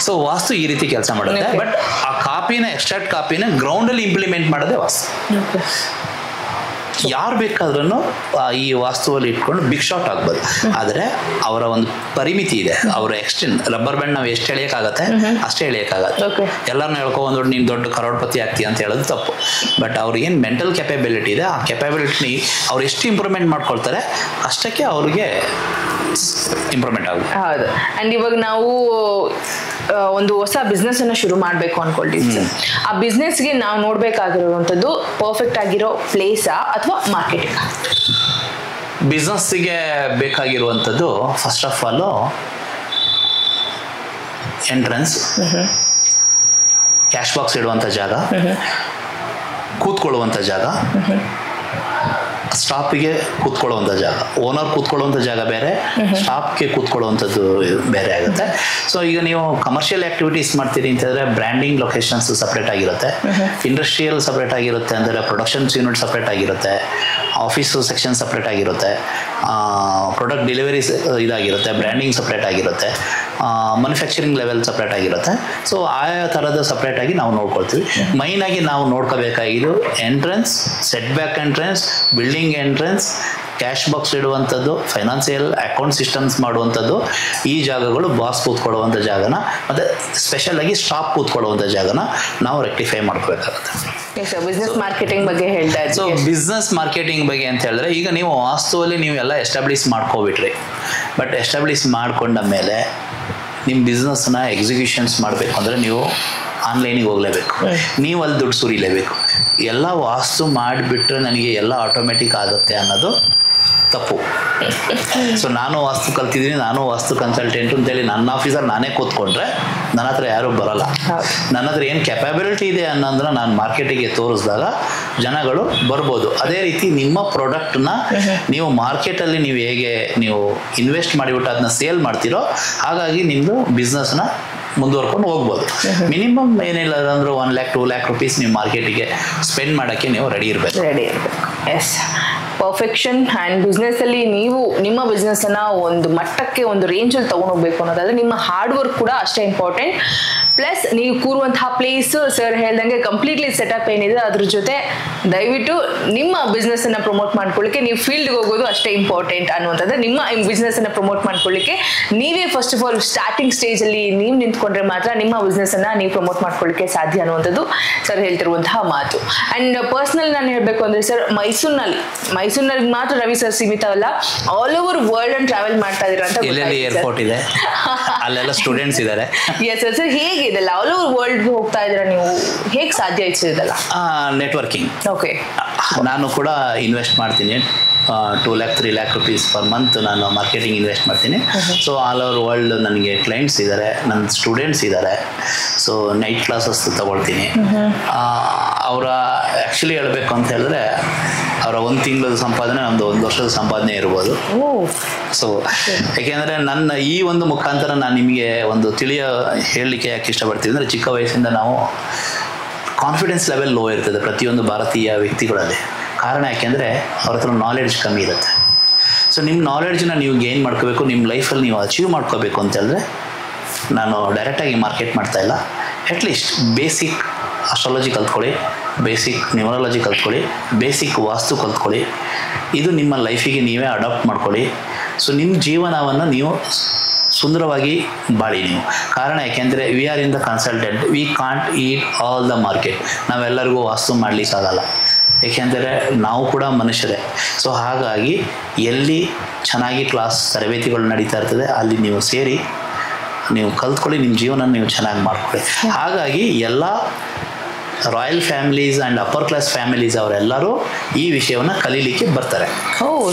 ಸೊ ವಾಸ್ತು ಈ ರೀತಿ ಕೆಲಸ ಮಾಡುತ್ತೆ. ಬಟ್ ಆ ಕಾಪಿನ ಎಕ್ಸ್ಟ್ರಾಕ್ಟ್ ಕಾಪಿನ ಗ್ರೌಂಡಲ್ಲಿ ಇಂಪ್ಲಿಮೆಂಟ್ ಮಾಡೋದೇ ವಾಸ್ತು. ಯಾರು ಬೇಕಾದ್ರೂ ಈ ವಾಸ್ತುವಲ್ಲಿ ಇಟ್ಕೊಂಡು ಬಿಗ್ ಶಾಟ್ ಆಗ್ಬೋದು. ಆದರೆ ಅವರ ಒಂದು ಪರಿಮಿತಿ ಇದೆ, ಅವರ ಎಕ್ಸ್ಟೆಂಡ್. ರಬ್ಬರ್ ಬ್ಯಾಂಡ್ ನಾವು ಎಷ್ಟು ಎಳೆಯೋಕ್ಕಾಗತ್ತೆ ಅಷ್ಟೇ ಎಳೆಯೋಕ್ಕಾಗತ್ತೆ. ಎಲ್ಲರನ್ನ ಹೇಳ್ಕೊಂಡು ನೀನು ದೊಡ್ಡ ಕರೋಡ್ಪತಿ ಆಗ್ತೀಯ ಅಂತ ಹೇಳೋದು ತಪ್ಪು. ಬಟ್ ಅವ್ರಿಗೆ ಏನು ಮೆಂಟಲ್ ಕೆಪಬಿಲಿಟಿ ಇದೆ, ಆ ಕೆಪಬಿಲಿಟಿ ಅವ್ರು ಎಷ್ಟು ಇಂಪ್ರೂವ್ಮೆಂಟ್ ಮಾಡ್ಕೊಳ್ತಾರೆ ಅಷ್ಟಕ್ಕೆ ಅವ್ರಿಗೆ ಇಂಪ್ರೂವ್ಮೆಂಟ್ ಆಗುತ್ತೆ. ಹೌದು. ಅಂಡ್ ಇವಾಗ ನಾವು ಒಂದು ಹೊಸ ಬಿಸ್ನೆಸ್ ಅನ್ನ ಶುರು ಮಾಡಬೇಕು ಅನ್ಕೊಳ್ತೀವಿ. ಆ ಬಿಸ್ನೆಸ್ಗೆ ನಾವು ನೋಡ್ಬೇಕಾಗಿರುವಂಥದ್ದು ಪರ್ಫೆಕ್ಟ್ ಆಗಿರೋ ಪ್ಲೇಸಾ ಅಥವಾ ಮಾರ್ಕೆಟಿಂಗ್? ಬಿಸ್ನೆಸ್ಸಿಗೆ ಬೇಕಾಗಿರುವಂಥದ್ದು first of all entrance, cash box ಇಡುವಂಥ ಜಾಗ, ಕೂತ್ಕೊಳ್ಳುವಂಥ ಜಾಗ, ಸ್ಟಾಫಿಗೆ ಕೂತ್ಕೊಳ್ಳುವಂಥ ಜಾಗ. ಓನರ್ ಕೂತ್ಕೊಳ್ಳುವಂಥ ಜಾಗ ಬೇರೆ, ಸ್ಟಾಫ್ಗೆ ಕೂತ್ಕೊಳ್ಳುವಂಥದ್ದು ಬೇರೆ ಆಗುತ್ತೆ. ಸೊ ಈಗ ನೀವು ಕಮರ್ಷಿಯಲ್ ಆ್ಯಕ್ಟಿವಿಟೀಸ್ ಮಾಡ್ತೀರಿ ಅಂತಂದರೆ ಬ್ರ್ಯಾಂಡಿಂಗ್ ಲೊಕೇಶನ್ಸ್ ಸಪ್ರೇಟ್ ಆಗಿರುತ್ತೆ, ಇಂಡಸ್ಟ್ರಿಯಲ್ ಸಪ್ರೇಟ್ ಆಗಿರುತ್ತೆ, ಅಂದರೆ ಪ್ರೊಡಕ್ಷನ್ಸ್ ಯೂನಿಟ್ ಸಪ್ರೇಟ್ ಆಗಿರುತ್ತೆ, ಆಫೀಸು ಸೆಕ್ಷನ್ ಸಪ್ರೇಟ್ ಆಗಿರುತ್ತೆ, ಪ್ರಾಡಕ್ಟ್ ಡೆಲಿವರೀಸ್ ಇದಾಗಿರುತ್ತೆ, ಬ್ರ್ಯಾಂಡಿಂಗ್ ಸಪ್ರೇಟ್ ಆಗಿರುತ್ತೆ, ಮ್ಯಾನುಫ್ಯಾಕ್ಚರಿಂಗ್ ಲೆವೆಲ್ ಸಪ್ರೇಟ್ ಆಗಿರುತ್ತೆ. ಸೊ ಆಯಾ ಥರದ ಸಪ್ರೇಟಾಗಿ ನಾವು ನೋಡ್ಕೊಳ್ತೀವಿ. ಮೈನಾಗಿ ನಾವು ನೋಡ್ಕೋಬೇಕಾಗಿದ್ದು entrance, set back entrance, building entrance, cash box ಇಡುವಂಥದ್ದು, ಫೈನಾನ್ಸಿಯಲ್ ಅಕೌಂಟ್ ಸಿಸ್ಟಮ್ಸ್ ಮಾಡುವಂಥದ್ದು, ಈ ಜಾಗಗಳು ಬಾಸ್ ಕೂತ್ಕೊಳ್ಳುವಂಥ ಜಾಗನ ಮತ್ತು ಸ್ಪೆಷಲಾಗಿ ಸ್ಟಾಫ್ ಕೂತ್ಕೊಳ್ಳುವಂಥ ಜಾಗನ ನಾವು ರೆಕ್ಟಿಫೈ ಮಾಡ್ಕೋಬೇಕಾಗುತ್ತೆ. ಬಿಸ್ನೆಸ್ ಮಾರ್ಕೆಟಿಂಗ್ ಬಗ್ಗೆ ಹೇಳ್ತಾ ಇದ್ದೀವಿ. ಸೊ ಬಿಸ್ನೆಸ್ ಮಾರ್ಕೆಟಿಂಗ್ ಬಗ್ಗೆ ಅಂತ ಹೇಳಿದ್ರೆ ಈಗ ನೀವು ವಾಸ್ತುವಲ್ಲಿ ನೀವು ಎಲ್ಲ ಎಸ್ಟಾಬ್ಲಿಷ್ ಮಾಡ್ಕೋಬಿಟ್ರಿ. ಬಟ್ ಎಸ್ಟಾಬ್ಲಿಷ್ ಮಾಡ್ಕೊಂಡ ಮೇಲೆ ನಿಮ್ಮ ಬಿಸ್ನೆಸ್ನ ಎಕ್ಸಿಕ್ಯೂಷನ್ಸ್ ಮಾಡಬೇಕು ಅಂದರೆ ನೀವು ಆನ್ಲೈನಿಗೆ ಹೋಗಲೇಬೇಕು, ನೀವು ಅಲ್ಲಿ ದುಡ್ಡು ಸುರಿಲೇಬೇಕು. ಎಲ್ಲ ವಾಸ್ತು ಮಾಡಿಬಿಟ್ರೆ ನನಗೆ ಎಲ್ಲ ಆಟೋಮೆಟಿಕ್ ಆಗುತ್ತೆ ಅನ್ನೋದು ತಪ್ಪು. ಸೊ ನಾನು ವಾಸ್ತು ಕಲ್ತಿದ್ದೀನಿ, ನಾನು ವಾಸ್ತು ಕನ್ಸಲ್ಟೆಂಟ್ ಅಂತೇಳಿ ನನ್ನ ಆಫೀಸಲ್ಲಿ ನಾನೇ ಕೂತ್ಕೊಂಡ್ರೆ ನನ್ನ ಹತ್ರ ಯಾರೂ ಬರಲ್ಲ. ನನ್ನ ಹತ್ರ ಏನು ಕೆಪಬಿಲಿಟಿ ಇದೆ ಅನ್ನೋದನ್ನ ನಾನು ಮಾರ್ಕೆಟಿಗೆ ತೋರಿಸಿದಾಗ ಜನಗಳು ಬರ್ಬೋದು. ಅದೇ ರೀತಿ ನಿಮ್ಮ ಪ್ರಾಡಕ್ಟ್ನ ನೀವು ಮಾರ್ಕೆಟಲ್ಲಿ ನೀವು ಹೇಗೆ ನೀವು ಇನ್ವೆಸ್ಟ್ ಮಾಡಿಬಿಟ್ಟು ಅದನ್ನ ಸೇಲ್ ಮಾಡ್ತೀರೋ ಹಾಗಾಗಿ ನಿಮ್ಮದು ಬಿಸ್ನೆಸ್ನ ಮುಂದುವರ್ಕೊಂಡು ಹೋಗ್ಬೋದು. ಮಿನಿಮಮ್ ಏನಿಲ್ಲ ಅಂದ್ರೆ 1 lakh 2 lakh rupees ನೀವು ಮಾರ್ಕೆಟಿಗೆ ಸ್ಪೆಂಡ್ ಮಾಡೋಕ್ಕೆ ನೀವು ರೆಡಿ ಇರಬೇಕು. S, perfection. ಆ್ಯಂಡ್ ಬಿಸ್ನೆಸ್ಸಲ್ಲಿ ನೀವು ನಿಮ್ಮ ಬಿಸ್ನೆಸ್ಸನ್ನು ಒಂದು ಮಟ್ಟಕ್ಕೆ ಒಂದು ರೇಂಜಲ್ಲಿ ತೊಗೊಂಡೋಗ್ಬೇಕು ಅನ್ನೋದಾದರೆ ನಿಮ್ಮ ಹಾರ್ಡ್ ವರ್ಕ್ ಕೂಡ ಅಷ್ಟೇ ಇಂಪಾರ್ಟೆಂಟ್. ಪ್ಲಸ್ ನೀವು ಕೂರುವಂತಹ ಪ್ಲೇಸ್ ಸರ್ ಹೇಳ್ದಂಗೆ ಕಂಪ್ಲೀಟ್ಲಿ ಸೆಟಪ್ ಏನಿದೆ ಅದ್ರ ಜೊತೆ ದಯವಿಟ್ಟು ನಿಮ್ಮ ಬಿಸ್ನೆಸ್ ಅನ್ನ ಪ್ರಮೋಟ್ ಮಾಡ್ಕೊಳ್ಳಿಕ್ಕೆ ನೀವು ಫೀಲ್ಡ್ಗೆ ಹೋಗೋದು ಅಷ್ಟೇ ಇಂಪಾರ್ಟೆಂಟ್ ಅನ್ನುವಂಥದ್ದು. ನಿಮ್ಮ ಬಿಸ್ನೆಸ್ ಅನ್ನ ಪ್ರಮೋಟ್ ಮಾಡ್ಕೊಳ್ಳಿಕ್ಕೆ ನೀವೇ first of all starting stage ಅಲ್ಲಿ ನೀವು ನಿಂತ್ಕೊಂಡ್ರೆ ಮಾತ್ರ ನಿಮ್ಮ ಬಿಸ್ನೆಸ್ ಅನ್ನ ನೀವು ಪ್ರಮೋಟ್ ಮಾಡ್ಕೊಳ್ಳಿಕ್ಕೆ ಸಾಧ್ಯ ಅನ್ನುವಂಥದ್ದು ಸರ್ ಹೇಳ್ತಿರುವಂತಹ ಮಾತು. ಅಂಡ್ ಪರ್ಸನಲ್ ನಾನು ಹೇಳ್ಬೇಕು ಅಂದ್ರೆ ಸರ್ ಮೈಸೂರಿನಲ್ಲಿ ಮಾತ್ರ ರವಿ ಸರ್ ಸೀಮಿತ ಅಲ್ಲ, all over world and travel ಮಾಡ್ತಾ ಇದೀರ ಅಂತ ಏರ್ಪೋರ್ಟ್ ಇದೆ, ಅಲ್ಲೆಲ್ಲ ಸ್ಟೂಡೆಂಟ್ಸ್ ಇದ್ದಾರೆ. ಎಸ್ ಸರ್, ಹೇಗೆ ಇದೆಲ್ಲ ಆಲ್ ಓವರ್ ವರ್ಲ್ಡ್ ಹೋಗ್ತಾ ಇದ್ದೀರಾ ನೀವು, ಹೇಗೆ ಸಾಧ್ಯ ಇದೆಲ್ಲ? ನೆಟ್ವರ್ಕಿಂಗ್. ಓಕೆ, ನಾನು ಕೂಡ ಇನ್ವೆಸ್ಟ್ ಮಾಡ್ತೀನಿ 2 lakh 3 lakh rupees per month ನಾನು ಮಾರ್ಕೆಟಿಂಗ್ ಇನ್ವೆಸ್ಟ್ ಮಾಡ್ತೀನಿ. ಸೊ ಆಲ್ ಓವರ್ ವರ್ಲ್ಡ್ ನನಗೆ ಕ್ಲೈಂಟ್ಸ್ ಇದ್ದಾರೆ, ನನ್ನ ಸ್ಟೂಡೆಂಟ್ಸ್ ಇದ್ದಾರೆ. ಸೊ ನೈಟ್ ಕ್ಲಾಸಸ್ ತಗೊಳ್ತೀನಿ. ಅವರ ಆ್ಯಕ್ಚುಲಿ ಹೇಳಬೇಕು ಅಂತ ಹೇಳಿದ್ರೆ ಅವರ 1 ತಿಂಗಳ ಸಂಪಾದನೆ ನಮ್ಮದು 1 ವರ್ಷದ ಸಂಪಾದನೆ ಇರ್ಬೋದು. ಸೊ ಯಾಕೆಂದರೆ ನನ್ನ ಈ ಒಂದು ಮುಖಾಂತರ ನಾನು ನಿಮಗೆ ಒಂದು ಹೇಳಲಿಕ್ಕೆ ಯಾಕೆ ಇಷ್ಟಪಡ್ತೀವಿ ಅಂದರೆ, ಚಿಕ್ಕ ವಯಸ್ಸಿಂದ ನಾವು ಕಾನ್ಫಿಡೆನ್ಸ್ ಲೆವೆಲ್ ಲೋ ಇರ್ತದೆ ಪ್ರತಿಯೊಂದು ಭಾರತೀಯ ವ್ಯಕ್ತಿಗಳಲ್ಲಿ. ಕಾರಣ ಯಾಕೆಂದರೆ ಅವ್ರ ಹತ್ರ ನಾಲೆಡ್ಜ್ ಕಮ್ಮಿ ಇರುತ್ತೆ. ಸೊ ನಿಮ್ಮ ನಾಲೆಡ್ಜನ್ನ ನೀವು ಗೇನ್ ಮಾಡ್ಕೋಬೇಕು, ನಿಮ್ಮ ಲೈಫಲ್ಲಿ ನೀವು ಅಚೀವ್ ಮಾಡ್ಕೋಬೇಕು ಅಂತ ಹೇಳಿದ್ರೆ ನಾನು ಡೈರೆಕ್ಟಾಗಿ ಮಾರ್ಕೆಟ್ ಮಾಡ್ತಾಯಿಲ್ಲ. ಅಟ್ಲೀಸ್ಟ್ ಬೇಸಿಕ್ ಅಸ್ಟ್ರಾಲಜಿ ಕಲ್ತ್ಕೊಳ್ಳಿ, ಬೇಸಿಕ್ ನ್ಯೂಮರಾಲಜಿ ಕಲ್ತ್ಕೊಳ್ಳಿ, ಬೇಸಿಕ್ ವಾಸ್ತು ಕಲ್ತ್ಕೊಳ್ಳಿ. ಇದು ನಿಮ್ಮ ಲೈಫಿಗೆ ನೀವೇ ಅಡಾಪ್ಟ್ ಮಾಡ್ಕೊಳ್ಳಿ. ಸೊ ನಿಮ್ಮ ಜೀವನವನ್ನು ನೀವು ಸುಂದರವಾಗಿ ಬಾಳಿ ನೀವು. ಕಾರಣ ಯಾಕೆಂದರೆ we are in the consultant, we can't eat all the market. ನಾವೆಲ್ಲರಿಗೂ ವಾಸ್ತು ಮಾಡಲಿಕ್ಕಾಗಲ್ಲ, ಏಕೆಂದರೆ ನಾವು ಕೂಡ ಮನುಷ್ಯರೇ. ಸೊ ಹಾಗಾಗಿ ಎಲ್ಲಿ ಚೆನ್ನಾಗಿ ಕ್ಲಾಸ್ ತರಬೇತಿಗಳು ನಡೀತಾ ಇರ್ತದೆ ಅಲ್ಲಿ ನೀವು ಸೇರಿ ನೀವು ಕಲ್ತ್ಕೊಳ್ಳಿ, ನಿಮ್ಮ ಜೀವನ ನೀವು ಚೆನ್ನಾಗಿ ಮಾಡ್ಕೊಳ್ಳಿ. ಹಾಗಾಗಿ ಎಲ್ಲ royal families and upper class families ಅವರೆಲ್ಲರೂ ಈ ವಿಷಯವನ್ನು ಕಲೀಲಿಕ್ಕೆ ಬರ್ತಾರೆ.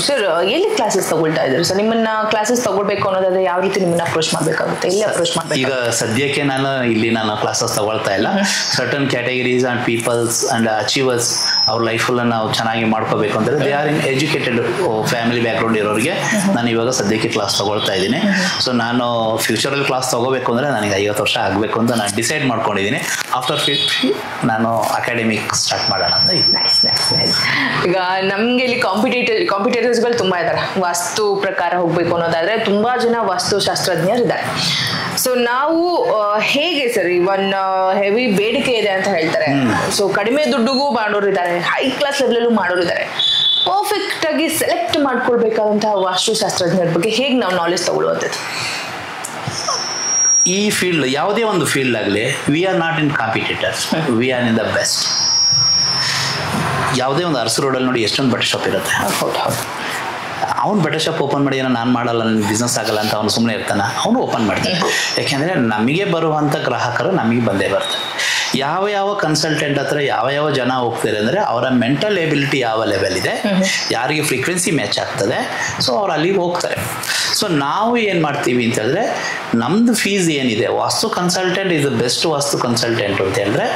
ಸರ್, ಎಲ್ಲಿ ಕ್ಲಾಸಸ್ ತಗೊಳ್ತಾ ಇದ್ದಾರೆ ಸರ್? ನಿಮ್ಮನ್ನ ಕ್ಲಾಸಸ್ ತಗೊಳ್ಬೇಕು ಅನ್ನೋದಾದ್ರೆ ಯಾವ ರೀತಿ ನಿಮ್ಮನ್ನ ಅಪ್ರೋಚ್ ಮಾಡಬೇಕಾಗುತ್ತೆ, ಎಲ್ಲಿ ಅಪ್ರೋಚ್ ಮಾಡಬೇಕು? ಈಗ ಸದ್ಯಕ್ಕೆ ನಾನು ಕ್ಲಾಸಸ್ ತಗೊಳ್ತಾ ಇಲ್ಲ. Certain categories and peoples and achievers ಅವ್ರ ಲೈಫಲ್ಲಿ ನಾವು ಚೆನ್ನಾಗಿ ಮಾಡ್ಕೋಬೇಕು ಅಂದರೆ they are in educated family background ಇರೋರಿಗೆ ನಾನು ಇವಾಗ ಸದ್ಯಕ್ಕೆ ಕ್ಲಾಸ್ ತಗೊಳ್ತಾ ಇದ್ದೀನಿ. ಸೊ ನಾನು ಫ್ಯೂಚರಲ್ಲಿ ಕ್ಲಾಸ್ ತಗೋಬೇಕು ಅಂದರೆ ನನಗೆ 50 ವರ್ಷ ಆಗಬೇಕು ಅಂತ ನಾನು ಡಿಸೈಡ್ ಮಾಡ್ಕೊಂಡಿದ್ದೀನಿ. ಆಫ್ಟರ್ 50 ನಾನು ಅಕಾಡೆಮಿಕ್ ಸ್ಟಾರ್ಟ್ ಮಾಡೋಣ ಅಂತ ಇದ್ದೀನಿ. ಈಗ ನಮಗೆ ಇಲ್ಲಿ ಕಾಂಪಿಟೇಟರ್ಸ್ಗಳು ತುಂಬ ಇದ್ದಾರೆ. ವಾಸ್ತು ಪ್ರಕಾರ ಹೋಗ್ಬೇಕು ಅನ್ನೋದಾದ್ರೆ ತುಂಬಾ ಜನ ವಾಸ್ತುಶಾಸ್ತ್ರಜ್ಞರು ಇದ್ದಾರೆ. ಸೊ ನಾವು ಹೇಗೆ ಸರ್, ಇವನ್ ಹೆವಿ ಬೇಡಿಕೆ ಇದೆ ಅಂತ ಹೇಳ್ತಾರೆ. ಸೊ ಕಡಿಮೆ ದುಡ್ಡಿಗೂ ಮಾಡೋರು ಇದ್ದಾರೆ, ಹೈ ಕ್ಲಾಸ್ ಲೆವೆಲಲ್ಲೂ ಮಾಡೋರು ಇದ್ದಾರೆ. ಪರ್ಫೆಕ್ಟ್ ಆಗಿ ಸೆಲೆಕ್ಟ್ ಮಾಡ್ಕೊಳ್ಬೇಕಾದಂತಹ ವಾಸ್ತುಶಾಸ್ತ್ರಜ್ಞರ ಬಗ್ಗೆ ಹೇಗೆ ನಾವು ನಾಲೆಜ್ ತಗೊಳ್ಳುವಂಥದ್ದು? ಈ ಫೀಲ್ಡ್ ಯಾವುದೇ ಒಂದು ಫೀಲ್ಡ್ ಆಗಲಿ, we are not in competitors, V are in the best. ಯಾವುದೇ ಒಂದು ಅರಸು ರೋಡಲ್ಲಿ ನೋಡಿ ಎಷ್ಟೊಂದು ಬಟ್ಟೆ ಶಾಪ್ ಇರುತ್ತೆ. ಅವ್ನು ಬಟ್ಟೆ ಶಾಪ್ ಓಪನ್ ಮಾಡಿ ಏನೋ ನಾನು ಮಾಡಲ್ಲ, ನನ್ನ ಬಿಸ್ನೆಸ್ ಆಗಲ್ಲ ಅಂತ ಅವನು ಸುಮ್ಮನೆ ಇರ್ತಾನೆ, ಅವನು ಓಪನ್ ಮಾಡ್ತಾನೆ. ಯಾಕೆಂದರೆ ನಮಗೆ ಬರುವಂಥ ಗ್ರಾಹಕರು ನಮಗೆ ಬಂದೇ ಬರ್ತಾರೆ. ಯಾವ ಕನ್ಸಲ್ಟೆಂಟ್ ಹತ್ರ ಯಾವ ಜನ ಹೋಗ್ತಾರೆ ಅಂದರೆ ಅವರ ಮೆಂಟಲ್ ಎಬಿಲಿಟಿ ಯಾವ ಲೆವೆಲ್ ಇದೆ, ಯಾರಿಗೆ ಫ್ರೀಕ್ವೆನ್ಸಿ ಮ್ಯಾಚ್ ಆಗ್ತದೆ, ಸೊ ಅವ್ರು ಅಲ್ಲಿಗೆ ಹೋಗ್ತಾರೆ. ಸೊ ನಾವು ಏನು ಮಾಡ್ತೀವಿ ಅಂತ ಹೇಳಿದ್ರೆ, ನಮ್ಮದು ಫೀಸ್ ಏನಿದೆ, vastu consultant is the best vastu consultant ಅಂತ ಹೇಳಿದ್ರೆ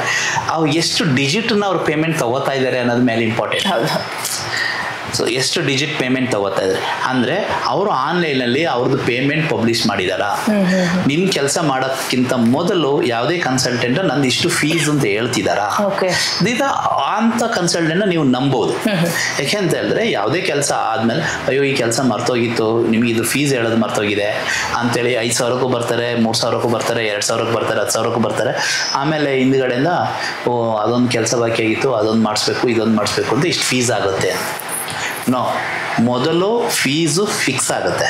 ಅವ್ರು ಎಷ್ಟು ಡಿಜಿಟ್ನ ಅವ್ರು ಪೇಮೆಂಟ್ ತಗೋತಾ ಇದ್ದಾರೆ ಅನ್ನೋದು ಮೇಲೆ ಇಂಪಾರ್ಟೆಂಟ್. ಸೊ ಎಷ್ಟು ಡಿಜಿಟ್ ಪೇಮೆಂಟ್ ತಗೋತಾ ಇದ್ದಾರೆ ಅಂದರೆ ಅವರು ಆನ್ಲೈನಲ್ಲಿ ಅವ್ರದ್ದು ಪೇಮೆಂಟ್ ಪಬ್ಲಿಷ್ ಮಾಡಿದಾರಾ, ನಿಮ್ಮ ಕೆಲಸ ಮಾಡೋದಕ್ಕಿಂತ ಮೊದಲು ಯಾವುದೇ ಕನ್ಸಲ್ಟೆಂಟ್ ನಂದು ಇಷ್ಟು ಫೀಸ್ ಅಂತ ಹೇಳ್ತಿದ್ದಾರಾ, ಅಂತ ಕನ್ಸಲ್ಟೆಂಟ್ನ ನೀವು ನಂಬೋದು. ಯಾಕೆ ಅಂತ ಹೇಳಿದ್ರೆ ಯಾವುದೇ ಕೆಲಸ ಆದಮೇಲೆ ಅಯ್ಯೋ ಈ ಕೆಲಸ ಮರ್ತೋಗಿತ್ತು, ನಿಮಗೆ ಇದು ಫೀಸ್ ಹೇಳೋದು ಮರ್ತೋಗಿದೆ ಅಂತೇಳಿ 5,000ಕ್ಕೂ ಬರ್ತಾರೆ, 3,000ಕ್ಕೂ ಬರ್ತಾರೆ, 2,000ಕ್ಕೆ ಬರ್ತಾರೆ, 10,000ಕ್ಕೂ ಬರ್ತಾರೆ. ಆಮೇಲೆ ಹಿಂದ್ಗಡೆಯಿಂದ ಅದೊಂದು ಕೆಲಸ ಬಾಕಿ ಆಗಿತ್ತು, ಅದೊಂದು ಮಾಡಿಸ್ಬೇಕು, ಇದೊಂದು ಮಾಡಿಸ್ಬೇಕು ಅಂತ ಇಷ್ಟು ಫೀಸ್ ಆಗುತ್ತೆ. ಮೊದಲು ಫೀಸು ಫಿಕ್ಸ್ ಆಗುತ್ತೆ,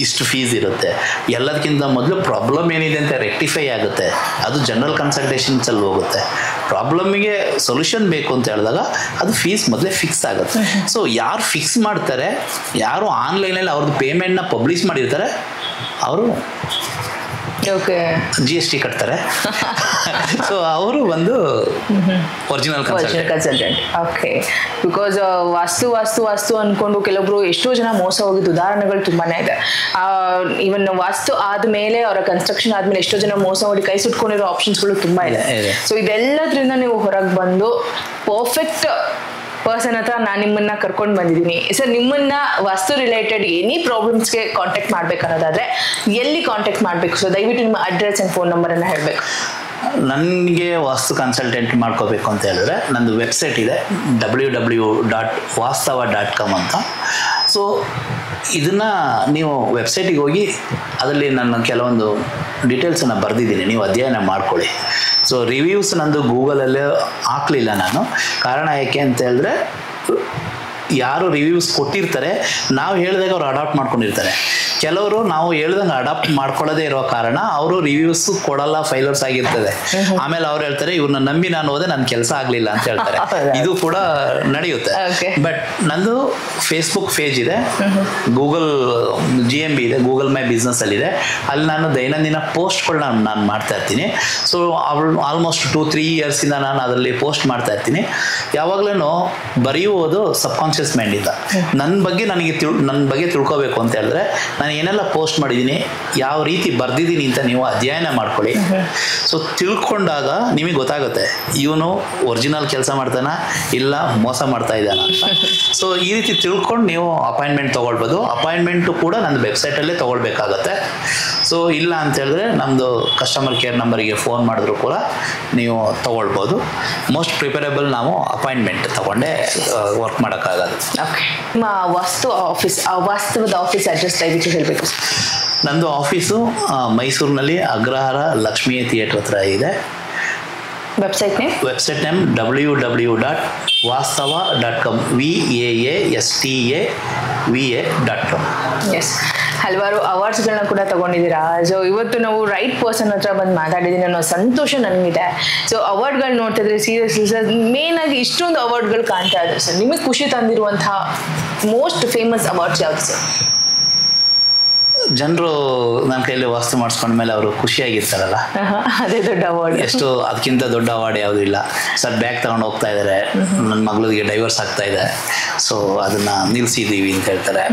ಇಷ್ಟು ಫೀಸ್ ಇರುತ್ತೆ. ಎಲ್ಲದಕ್ಕಿಂತ ಮೊದಲು ಪ್ರಾಬ್ಲಮ್ ಏನಿದೆ ಅಂತ ರೆಕ್ಟಿಫೈ ಆಗುತ್ತೆ, ಅದು ಜನರಲ್ ಕನ್ಸಲ್ಟೇಷನ್ಸಲ್ಲಿ ಹೋಗುತ್ತೆ. ಪ್ರಾಬ್ಲಮ್ಗೆ ಸೊಲ್ಯೂಷನ್ ಬೇಕು ಅಂತ ಹೇಳಿದಾಗ ಅದು ಫೀಸ್ ಮೊದಲೇ ಫಿಕ್ಸ್ ಆಗುತ್ತೆ. ಸೊ ಯಾರು ಫಿಕ್ಸ್ ಮಾಡ್ತಾರೆ, ಯಾರು ಆನ್ಲೈನಲ್ಲಿ ಅವ್ರದ್ದು ಪೇಮೆಂಟ್ನ ಪಬ್ಲಿಷ್ ಮಾಡಿರ್ತಾರೆ, ಅವರು GST ಕಟ್ತಾರೆ. ಸೊ ಅವರು ಒಂದು ಒರಿಜಿನಲ್ ಕನ್ಸಲ್ಟೆಂಟ್. ಓಕೆ, ಬಿಕಾಸ್ ವಾಸ್ತು ಅನ್ಕೊಂಡು ಕೆಲವೊಬ್ರು ಎಷ್ಟೋ ಜನ ಮೋಸ ಹೋಗಿದ್ದು ಉದಾಹರಣೆಗಳು ತುಂಬಾನೇ ಇದೆ. ಇವನ್ ವಾಸ್ತು ಆದ್ಮೇಲೆ ಅವರ ಕನ್ಸ್ಟ್ರಕ್ಷನ್ ಆದ್ಮೇಲೆ ಎಷ್ಟೋ ಜನ ಮೋಸ ಮಾಡಿ ಕೈ ಸುಟ್ಕೊಂಡಿರೋ ಆಪ್ಷನ್ಸ್ಗಳು ತುಂಬಾ ಇದೆ. ಸೊ ಇದೆಲ್ಲದ್ರಿಂದ ನೀವು ಹೊರಗೆ ಬಂದು ಪರ್ಫೆಕ್ಟ್ ಪರ್ಸನ್ ಹತ್ರ ನಾನು ನಿಮ್ಮನ್ನ ಕರ್ಕೊಂಡು ಬಂದಿದ್ದೀನಿ ಸರ್. ನಿಮ್ಮನ್ನ ವಾಸ್ತು ರಿಲೇಟೆಡ್ ಎನಿ ಪ್ರಾಬ್ಲಮ್ಸ್ಗೆ ಕಾಂಟ್ಯಾಕ್ಟ್ ಮಾಡ್ಬೇಕನ್ನೋದಾದ್ರೆ ಎಲ್ಲಿ ಕಾಂಟ್ಯಾಕ್ಟ್ ಮಾಡಬೇಕು? ಸೊ ದಯವಿಟ್ಟು ನಿಮ್ಮ ಅಡ್ರೆಸ್ ಆ್ಯಂಡ್ ಫೋನ್ ನಂಬರನ್ನು ಹೇಳಬೇಕು. ನನಗೆ ವಾಸ್ತು ಕನ್ಸಲ್ಟೆಂಟ್ ಮಾಡ್ಕೋಬೇಕು ಅಂತ ಹೇಳಿದ್ರೆ ನಂದು ವೆಬ್ಸೈಟ್ ಇದೆ www.vastava.com ಅಂತ. ಸೊ ಇದನ್ನು ನೀವು ವೆಬ್ಸೈಟಿಗೆ ಹೋಗಿ ಅದರಲ್ಲಿ ನನ್ನ ಕೆಲವೊಂದು ಡೀಟೇಲ್ಸನ್ನು ಬರೆದಿದ್ದೀನಿ, ನೀವು ಅಧ್ಯಯನ ಮಾಡ್ಕೊಳ್ಳಿ. ಸೊ ರಿವ್ಯೂಸ್ ನಂದು ಗೂಗಲಲ್ಲೇ ಹಾಕಲಿಲ್ಲ ನಾನು. ಕಾರಣ ಯಾಕೆ ಅಂತ ಹೇಳಿದ್ರೆ, ಯಾರು ರಿವ್ಯೂಸ್ ಕೊಟ್ಟಿರ್ತಾರೆ ನಾವು ಹೇಳಿದಾಗ ಅವ್ರು ಅಡಾಪ್ಟ್ ಮಾಡ್ಕೊಂಡಿರ್ತಾರೆ. ಕೆಲವರು ನಾವು ಹೇಳ್ದಂಗೆ ಅಡಾಪ್ಟ್ ಮಾಡ್ಕೊಳ್ಳೋದೇ ಇರೋ ಕಾರಣ ಅವರು ರಿವ್ಯೂಸ್ ಕೊಡಲ್ಲ, ಫೈಲರ್ಸ್ ಆಗಿರ್ತದೆ. ಆಮೇಲೆ ಅವ್ರು ಹೇಳ್ತಾರೆ ಇವ್ರನ್ನ ನಂಬಿ ನಾನು ಹೋದೆ, ನನ್ನ ಕೆಲಸ ಆಗಲಿಲ್ಲ ಅಂತ ಹೇಳ್ತಾರೆ. ಇದು ಕೂಡ ನಡೆಯುತ್ತೆ. ಬಟ್ ನಂದು ಫೇಸ್ಬುಕ್ ಪೇಜ್ ಇದೆ, ಗೂಗಲ್ GMB ಇದೆ, ಗೂಗಲ್ ಮೈ ಬಿಸ್ನೆಸ್ ಅಲ್ಲಿ ಇದೆ. ಅಲ್ಲಿ ನಾನು ದೈನಂದಿನ ಪೋಸ್ಟ್ಗಳನ್ನ ನಾನು ಮಾಡ್ತಾ ಇರ್ತೀನಿ. ಸೊ ಆಲ್ಮೋಸ್ಟ್ 2-3 ಇಯರ್ಸಿಂದ ನಾನು ಅದರಲ್ಲಿ ಪೋಸ್ಟ್ ಮಾಡ್ತಾ ಇರ್ತೀನಿ. ಯಾವಾಗ್ಲೂ ಬರೆಯುವುದು ಸಬ್ಕಾನ್ಷಿಯಸ್ ಮೈಂಡಿಂದ. ನನ್ನ ಬಗ್ಗೆ ತಿಳ್ಕೋಬೇಕು ಅಂತ ಹೇಳಿದ್ರೆ ನಾನು ಏನೆಲ್ಲ ಪೋಸ್ಟ್ ಮಾಡಿದ್ದೀನಿ, ಯಾವ ರೀತಿ ಬರ್ದಿದ್ದೀನಿ ಅಂತ ನೀವು ಅಧ್ಯಯನ ಮಾಡ್ಕೊಳ್ಳಿ. ಸೊ ತಿಳ್ಕೊಂಡಾಗ ನಿಮಗೆ ಗೊತ್ತಾಗುತ್ತೆ ಇವನು ಒರಿಜಿನಲ್ ಕೆಲಸ ಮಾಡ್ತಾನ ಇಲ್ಲ ಮೋಸ ಮಾಡ್ತಾ ಇದ್ದಾನ ಅಂತ. ಸೊ ಈ ರೀತಿ ತಿಳ್ಕೊಂಡು ನೀವು ಅಪಾಯಿಂಟ್ಮೆಂಟ್ ತೊಗೊಳ್ಬೋದು. ಅಪಾಯಿಂಟ್ಮೆಂಟು ಕೂಡ ನನ್ನ ವೆಬ್ಸೈಟಲ್ಲೇ ತೊಗೊಳ್ಬೇಕಾಗತ್ತೆ. ಸೊ ಇಲ್ಲ ಅಂತ ಹೇಳಿದ್ರೆ ನಮ್ಮದು ಕಸ್ಟಮರ್ ಕೇರ್ ನಂಬರಿಗೆ ಫೋನ್ ಮಾಡಿದ್ರು ಕೂಡ ನೀವು ತೊಗೊಳ್ಬೋದು. ಮೋಸ್ಟ್ ಪ್ರಿಫರೇಬಲ್ ನಾವು ಅಪಾಯಿಂಟ್ಮೆಂಟ್ ತೊಗೊಂಡೇ ವರ್ಕ್ ಮಾಡೋಕ್ಕಾಗೋದು. ಓಕೆ, ನಿಮ್ಮ ವಾಸ್ತವದ ಆಫೀಸ್ ಅಡ್ರೆಸ್ ದಯವಿಟ್ಟು ಹೇಳಬೇಕು. ನಂದು ಆಫೀಸು ಮೈಸೂರಿನಲ್ಲಿ ಅಗ್ರಹಾರ ಲಕ್ಷ್ಮೀ ಥಿಯೇಟರ್ ಹತ್ರ ಇದೆ. Website name www.vastava.com VAASTAVA.com. S, ಹಲವಾರು ಅವಾರ್ಡ್ಸ್ಗಳನ್ನ ಕೂಡ ತಗೊಂಡಿದ್ದೀರಾ. ಸೊ ಇವತ್ತು ನಾವು ರೈಟ್ ಪರ್ಸನ್ ಹತ್ರ ಬಂದು ಮಾತಾಡಿದ್ದೀನಿ ಅನ್ನೋ ಸಂತೋಷ ನನಗಿದೆ. ಸೊ ಅವಾರ್ಡ್ಗಳು ನೋಡ್ತಿದ್ರೆ ಸೀರಿಯಸ್ಲಿ ಸರ್, ಮೇನ್ ಆಗಿ ಇಷ್ಟೊಂದು ಅವಾರ್ಡ್ಗಳು ಕಾಣ್ತಾ ಇದೆ ಸರ್. ನಿಮಗೆ ಖುಷಿ ತಂದಿರುವಂತಹ ಮೋಸ್ಟ್ ಫೇಮಸ್ ಅವಾರ್ಡ್ಸ್ ಯಾವುದು ಸರ್? ಜನರು ನನ್ನ ಕೈಯಲ್ಲಿ ವಾಸ್ತು ಮಾಡಿಸ್ಕೊಂಡ್ಮೇಲೆ ಅವರು ಖುಷಿಯಾಗಿರ್ತಾರಲ್ಲ, ಅದೇ ದೊಡ್ಡ ಅವಾರ್ಡ್. ಎಷ್ಟು ಅದಕ್ಕಿಂತ ದೊಡ್ಡ ಅವಾರ್ಡ್ ಯಾವುದೂ ಇಲ್ಲ ಸರ್. ಬ್ಯಾಗ್ ತಗೊಂಡು ಹೋಗ್ತಾ ಇದ್ದಾರೆ, ನನ್ನ ಮಗಳಿಗೆ ಡೈವರ್ಸ್ ಆಗ್ತಾ ಇದೆ, ಸೊ ಅದನ್ನ ನಿಲ್ಸಿದೀವಿ ಅಂತ ಹೇಳ್ತಾರೆ.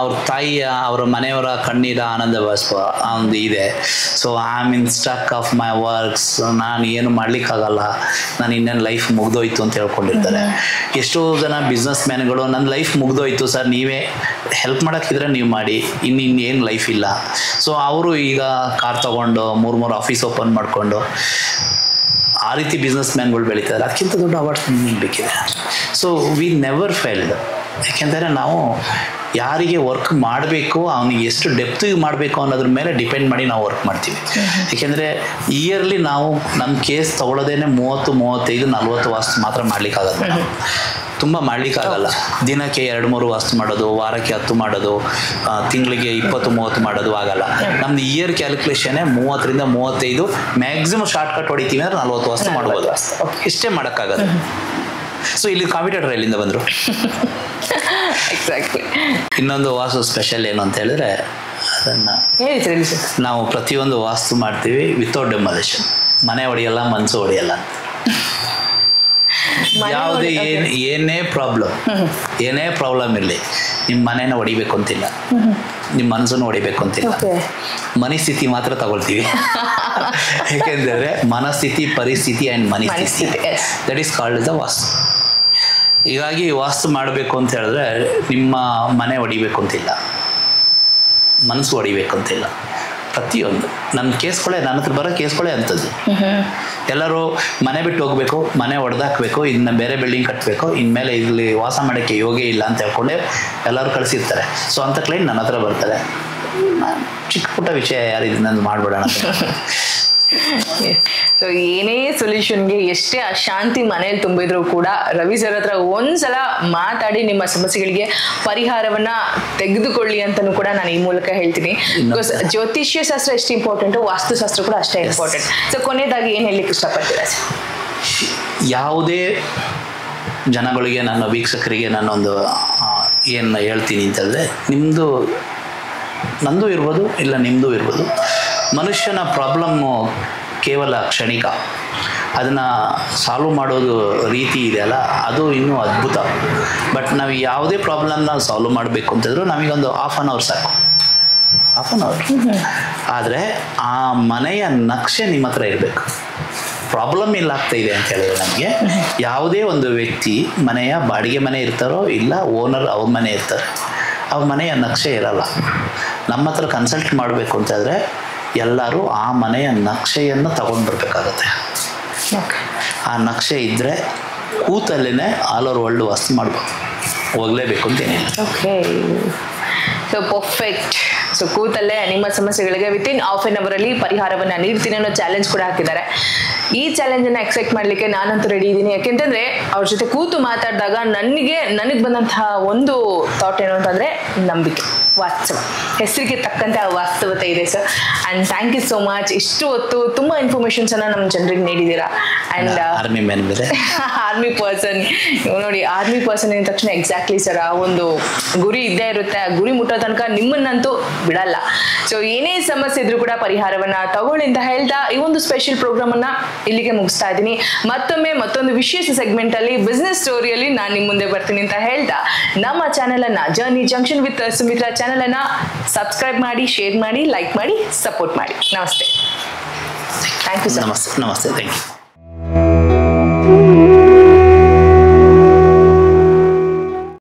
ಅವ್ರ ತಾಯಿಯ ಅವರ ಮನೆಯವರ ಕಣ್ಣೀರ ಆನಂದ ಬಾಷ್ಪ ಒಂದು ಇದೆ. So I am in stuck of my works, ನಾನು ಏನು ಮಾಡ್ಲಿಕ್ಕಾಗಲ್ಲ, ನಾನು ಇನ್ನೇನು ಲೈಫ್ ಮುಗ್ದೋಯ್ತು ಅಂತ ಹೇಳ್ಕೊಂಡಿರ್ತಾರೆ. ಎಷ್ಟೋ ಜನ ಬಿಸ್ನೆಸ್ ಮ್ಯಾನ್ಗಳು ನನ್ನ ಲೈಫ್ ಮುಗ್ದೋಯ್ತು ಸರ್, ನೀವೇ ಹೆಲ್ಪ್ ಮಾಡೋಕ್ಕಿದ್ರೆ ನೀವು ಮಾಡಿ, ಇನ್ನೇನು ಲೈಫ್ ಇಲ್ಲ. ಸೊ ಅವರು ಈಗ ಕಾರ್ ತಗೊಂಡು 3 ಆಫೀಸ್ ಓಪನ್ ಮಾಡಿಕೊಂಡು ಆ ರೀತಿ ಬಿಸ್ನೆಸ್ ಮ್ಯಾನ್ಗಳು ಬೆಳೀತಾರೆ. ಅದಕ್ಕಿಂತ ದೊಡ್ಡ ಅವಾರ್ಡ್ಸ್ ಬೇಕಿದೆ. So we never failed. ಯಾಕೆಂದರೆ ನಾವು ಯಾರಿಗೆ ವರ್ಕ್ ಮಾಡಬೇಕು, ಅವನಿಗೆ ಎಷ್ಟು ಡೆಪ್ತಿಗೆ ಮಾಡಬೇಕು ಅನ್ನೋದ್ರ ಮೇಲೆ ಡಿಪೆಂಡ್ ಮಾಡಿ ನಾವು ವರ್ಕ್ ಮಾಡ್ತೀವಿ. ಯಾಕೆಂದರೆ ಇಯರ್ಲಿ ನಾವು ನಮ್ಮ ಕೇಸ್ ತೊಗೊಳ್ಳೋದೇನೆ 30, 35, 40 ವಾಸ್ತು ಮಾತ್ರ ಮಾಡ್ಲಿಕ್ಕಾಗಲ್ಲ. ತುಂಬ ಮಾಡ್ಲಿಕ್ಕಾಗಲ್ಲ. ದಿನಕ್ಕೆ 2-3 ವಾಸ್ತು ಮಾಡೋದು, ವಾರಕ್ಕೆ 10 ಮಾಡೋದು, ತಿಂಗಳಿಗೆ 20-30 ಮಾಡೋದು ಆಗಲ್ಲ. ನಮ್ದು ಇಯರ್ ಕ್ಯಾಲ್ಕುಲೇಷನ್ನೇ 30ರಿಂದ 35, ಮ್ಯಾಕ್ಸಿಮಮ್ ಶಾರ್ಟ್ ಕಟ್ ಹೊಡಿತೀವಿ ಅಂದ್ರೆ 40 ವಾಸ್ತು ಮಾಡ್ಬೋದು. ಇಷ್ಟೇ ಮಾಡೋಕ್ಕಾಗಲ್ಲ. ಸೊ ಇಲ್ಲಿ ಕಾಂಪಿಟೇಟರ್ ಎಲ್ಲಿಂದ ಬಂದರು? ಎಕ್ಸಾಕ್ಟ್ಲಿ. ಇನ್ನೊಂದು ವಾಸ್ತು ಸ್ಪೆಷಲ್ ಏನು ಅಂತ ಹೇಳಿದ್ರೆ, ಅದನ್ನು ನಾವು ಪ್ರತಿಯೊಂದು ವಾಸ್ತು ಮಾಡ್ತೀವಿ ವಿತೌಟ್ ಡೆಮಾಲಿಷನ್. ಮನೆ ಹೊಡೆಯಲ್ಲ, ಮನಸ್ಸು ಹೊಡೆಯಲ್ಲ ಅಂತ. ಯಾವುದೇ ಏನೇ ಪ್ರಾಬ್ಲಮ್ ಇರಲಿ, ನಿಮ್ಮ ಮನೇನ ಹೊಡಿಬೇಕು ಅಂತಿಲ್ಲ, ನಿಮ್ಮ ಮನಸ್ಸನ್ನು ಹೊಡಿಬೇಕು ಅಂತಿಲ್ಲ, ಮನಸ್ಥಿತಿ ಮಾತ್ರ ತಗೊಳ್ತೀವಿ. ಯಾಕೆಂದರೆ ಮನಸ್ಥಿತಿ, ಪರಿಸ್ಥಿತಿ ಆ್ಯಂಡ್ ಮನಸ್ಥಿತಿ, ದಟ್ ಈಸ್ ಕಾಲ್ಡ್ ದ ವಾಸ್ತು. ಹೀಗಾಗಿ ವಾಸ್ತು ಮಾಡಬೇಕು ಅಂತ ಹೇಳಿದ್ರೆ ನಿಮ್ಮ ಮನೆ ಹೊಡಿಬೇಕು ಅಂತಿಲ್ಲ, ಮನಸ್ಸು ಹೊಡಿಬೇಕು ಅಂತಿಲ್ಲ. ಪ್ರತಿಯೊಂದು ನನ್ನ ಹತ್ರ ಬರೋ ಕೇಸ್ಗಳೇ ಅಂಥದ್ದು. ಎಲ್ಲರೂ ಮನೆ ಬಿಟ್ಟು ಹೋಗ್ಬೇಕು, ಮನೆ ಹೊಡೆದಾಕ್ಬೇಕು, ಇನ್ನು ಬೇರೆ ಬಿಲ್ಡಿಂಗ್ ಕಟ್ಟಬೇಕು, ಇನ್ಮೇಲೆ ಇಲ್ಲಿ ವಾಸ ಮಾಡೋಕ್ಕೆ ಯೋಗೇ ಇಲ್ಲ ಅಂತ ಹೇಳ್ಕೊಂಡೆ ಎಲ್ಲರೂ ಕಳಿಸಿರ್ತಾರೆ. ಸೊ ಅಂಥ ಕ್ಲೈಂಟ್ ನನ್ನ ಹತ್ರ ಬರ್ತಾರೆ. ಚಿಕ್ಕ ಪುಟ್ಟ ವಿಷಯ ಯಾರು ಇದನ್ನೊಂದು ಮಾಡ್ಬಿಡೋಣ. ಸೊ ಏನೇ ಸೊಲ್ಯೂಷನ್ಗೆ ಎಷ್ಟೇ ಅಶಾಂತಿ ಮನೇಲಿ ತುಂಬಿದ್ರು ಕೂಡ ರವಿ ಸರ್ ಹತ್ರ ಒಂದ್ಸಲ ಮಾತಾಡಿ ನಿಮ್ಮ ಸಮಸ್ಯೆಗಳಿಗೆ ಪರಿಹಾರವನ್ನ ತೆಗೆದುಕೊಳ್ಳಿ ಅಂತಾನು ಕೂಡ ನಾನು ಈ ಮೂಲಕ ಹೇಳ್ತೀನಿ. ಬಿಕಾಸ್ ಜ್ಯೋತಿಷ್ಯ ಶಾಸ್ತ್ರ ಎಷ್ಟು ಇಂಪಾರ್ಟೆಂಟ್, ವಾಸ್ತುಶಾಸ್ತ್ರ ಕೂಡ ಅಷ್ಟೇ ಇಂಪಾರ್ಟೆಂಟ್. ಸೊ ಕೊನೆಯದಾಗಿ ಏನ್ ಹೇಳಲಿಕ್ಕೆ ಇಷ್ಟಪಡ್ತೀರಾ ಸರ್? ಯಾವುದೇ ಜನಗಳಿಗೆ, ನನ್ನ ವೀಕ್ಷಕರಿಗೆ ನಾನೊಂದು ಏನು ಹೇಳ್ತೀನಿ ಅಂತಂದರೆ, ನಂದು ಇರ್ಬೋದು ಇಲ್ಲ ನಿಮ್ಮದು ಇರ್ಬೋದು, ಮನುಷ್ಯನ ಪ್ರಾಬ್ಲಮ್ಮು ಕೇವಲ ಕ್ಷಣಿಕ. ಅದನ್ನು ಸಾಲ್ವ್ ಮಾಡೋದು ರೀತಿ ಇದೆಯಲ್ಲ, ಅದು ಇನ್ನೂ ಅದ್ಭುತ. ಬಟ್ ನಾವು ಯಾವುದೇ ಪ್ರಾಬ್ಲಮ್ನ ಸಾಲ್ವ್ ಮಾಡಬೇಕು ಅಂತಂದರೂ ನಮಗೊಂದು ಹಾಫ್ ಆನ್ ಅವರ್ ಸಾಕು, ಹಾಫ್ ಆನ್ ಅವರ್. ಆದರೆ ಆ ಮನೆಯ ನಕ್ಷೆ ನಿಮ್ಮ ಹತ್ರ ಇರಬೇಕು. ಪ್ರಾಬ್ಲಮ್ ಇಲ್ಲ ಆಗ್ತಾ ಇದೆ ಅಂತ ಹೇಳಿದ್ರೆ, ನಮಗೆ ಯಾವುದೇ ಒಂದು ವ್ಯಕ್ತಿ ಮನೆಯ ಬಾಡಿಗೆ ಮನೆ ಇರ್ತಾರೋ ಇಲ್ಲ ಓನರ್ ಅವ್ರ ಮನೆ ಇರ್ತಾರೆ, ಅವ್ರ ಮನೆಯ ನಕ್ಷೆ ಇರಲ್ಲ. ನಮ್ಮ ಹತ್ರ ಕನ್ಸಲ್ಟ್ ಮಾಡಬೇಕು ಅಂತಂದರೆ ಎಲ್ಲರೂ ಆ ಮನೆಯ ನಕ್ಷೆಯನ್ನು ತಗೊಂಡು ಬರಬೇಕಾಗತ್ತೆ. ಆ ನಕ್ಷೆ ಇದ್ದರೆ ಕೂತಲ್ಲೇ ಆಲ್ ಓವರ್ ವರ್ಲ್ಡ್ ವಾಸ್ತು ಮಾಡ್ಬೋದು, ಹೋಗಲೇಬೇಕು ಅಂತೇನಿಲ್ಲ. Okay, so perfect. ಸೊ ಕೂತಲ್ಲೇ ನಿಮ್ಮ ಸಮಸ್ಯೆಗಳಿಗೆ ವಿತಿನ್ ಹಾಫ್ ಎನ್ ಅವರ್ ಅಲ್ಲಿ ಪರಿಹಾರವನ್ನ ನೀಡ್ತೀನಿ ಅನ್ನೋ ಚಾಲೆಂಜ್ ಕೂಡ ಹಾಕಿದ್ದಾರೆ. ಈ ಚಾಲೆಂಜ್ ಅನ್ನ ಎಕ್ಸೆಪ್ಟ್ ಮಾಡ್ಲಿಕ್ಕೆ ನಾನಂತೂ ರೆಡಿ ಇದ್ದೀನಿ. ಯಾಕೆಂತಂದ್ರೆ ಅವ್ರ ಜೊತೆ ಕೂತು ಮಾತಾಡಿದಾಗ ನನಗ್ ಬಂದಂತಹ ಒಂದು ಥಾಟ್ ಏನು ಅಂತಂದ್ರೆ ನಂಬಿಕೆ, ವಾಸ್ತವ. ಹೆಸರಿಗೆ ತಕ್ಕಂತೆ ಆ ವಾಸ್ತವತೆ ಇದೆ sir. And thank you so much. ಇಷ್ಟು ಹೊತ್ತು ತುಂಬಾ ಇನ್ಫಾರ್ಮೇಶನ್ಸ್ ಅನ್ನ ನಮ್ಮ ಜನರಿಗೆ ನೀಡಿದ್ದೀರಾ. ಅಂಡ್ ಆರ್ಮಿ ಪರ್ಸನ್ ನೋಡಿ, ಆರ್ಮಿ ಪರ್ಸನ್ ಅಂದ ತಕ್ಷಣ ಎಕ್ಸಾಕ್ಟ್ಲಿ ಸರ್ ಆ ಒಂದು ಗುರಿ ಇದ್ದೇ ಇರುತ್ತೆ. ಆ ಗುರಿ ಮುಟ್ಟೋ ತನಕ ನಿಮ್ಮನ್ನಂತೂ ಬಿಡಲ್ಲ. ಸೊ ಏನೇ ಸಮಸ್ಯೆ ಇದ್ರೂ ಕೂಡ ಪರಿಹಾರವನ್ನ ತಗೊಳ್ಳಿ ಅಂತ ಹೇಳ್ತಾ ಈ ಒಂದು ಸ್ಪೆಷಲ್ ಪ್ರೋಗ್ರಾಮ್ ಅನ್ನ ಇಲ್ಲಿಗೆ ಮುಗಿಸ್ತಾ ಇದ್ದೀನಿ. ಮತ್ತೊಂದು ವಿಶೇಷ ಸೆಗ್ಮೆಂಟ್ ಅಲ್ಲಿ ಬಿಸ್ನೆಸ್ ಸ್ಟೋರಿಯಲ್ಲಿ ನಾನು ನಿಮ್ ಮುಂದೆ ಬರ್ತೀನಿ ಅಂತ ಹೇಳ್ತಾ ನಮ್ಮ ಚಾನೆಲ್ ಅನ್ನ journey junction with Sumitra channel ಅನ್ನ ಸಬ್ಸ್ಕ್ರೈಬ್ ಮಾಡಿ, ಶೇರ್ ಮಾಡಿ, ಲೈಕ್ ಮಾಡಿ, ಸಪೋರ್ಟ್ ಮಾಡಿ. ನಮಸ್ತೆ. Thank you sir. ನಮಸ್ತೆ. Thank you.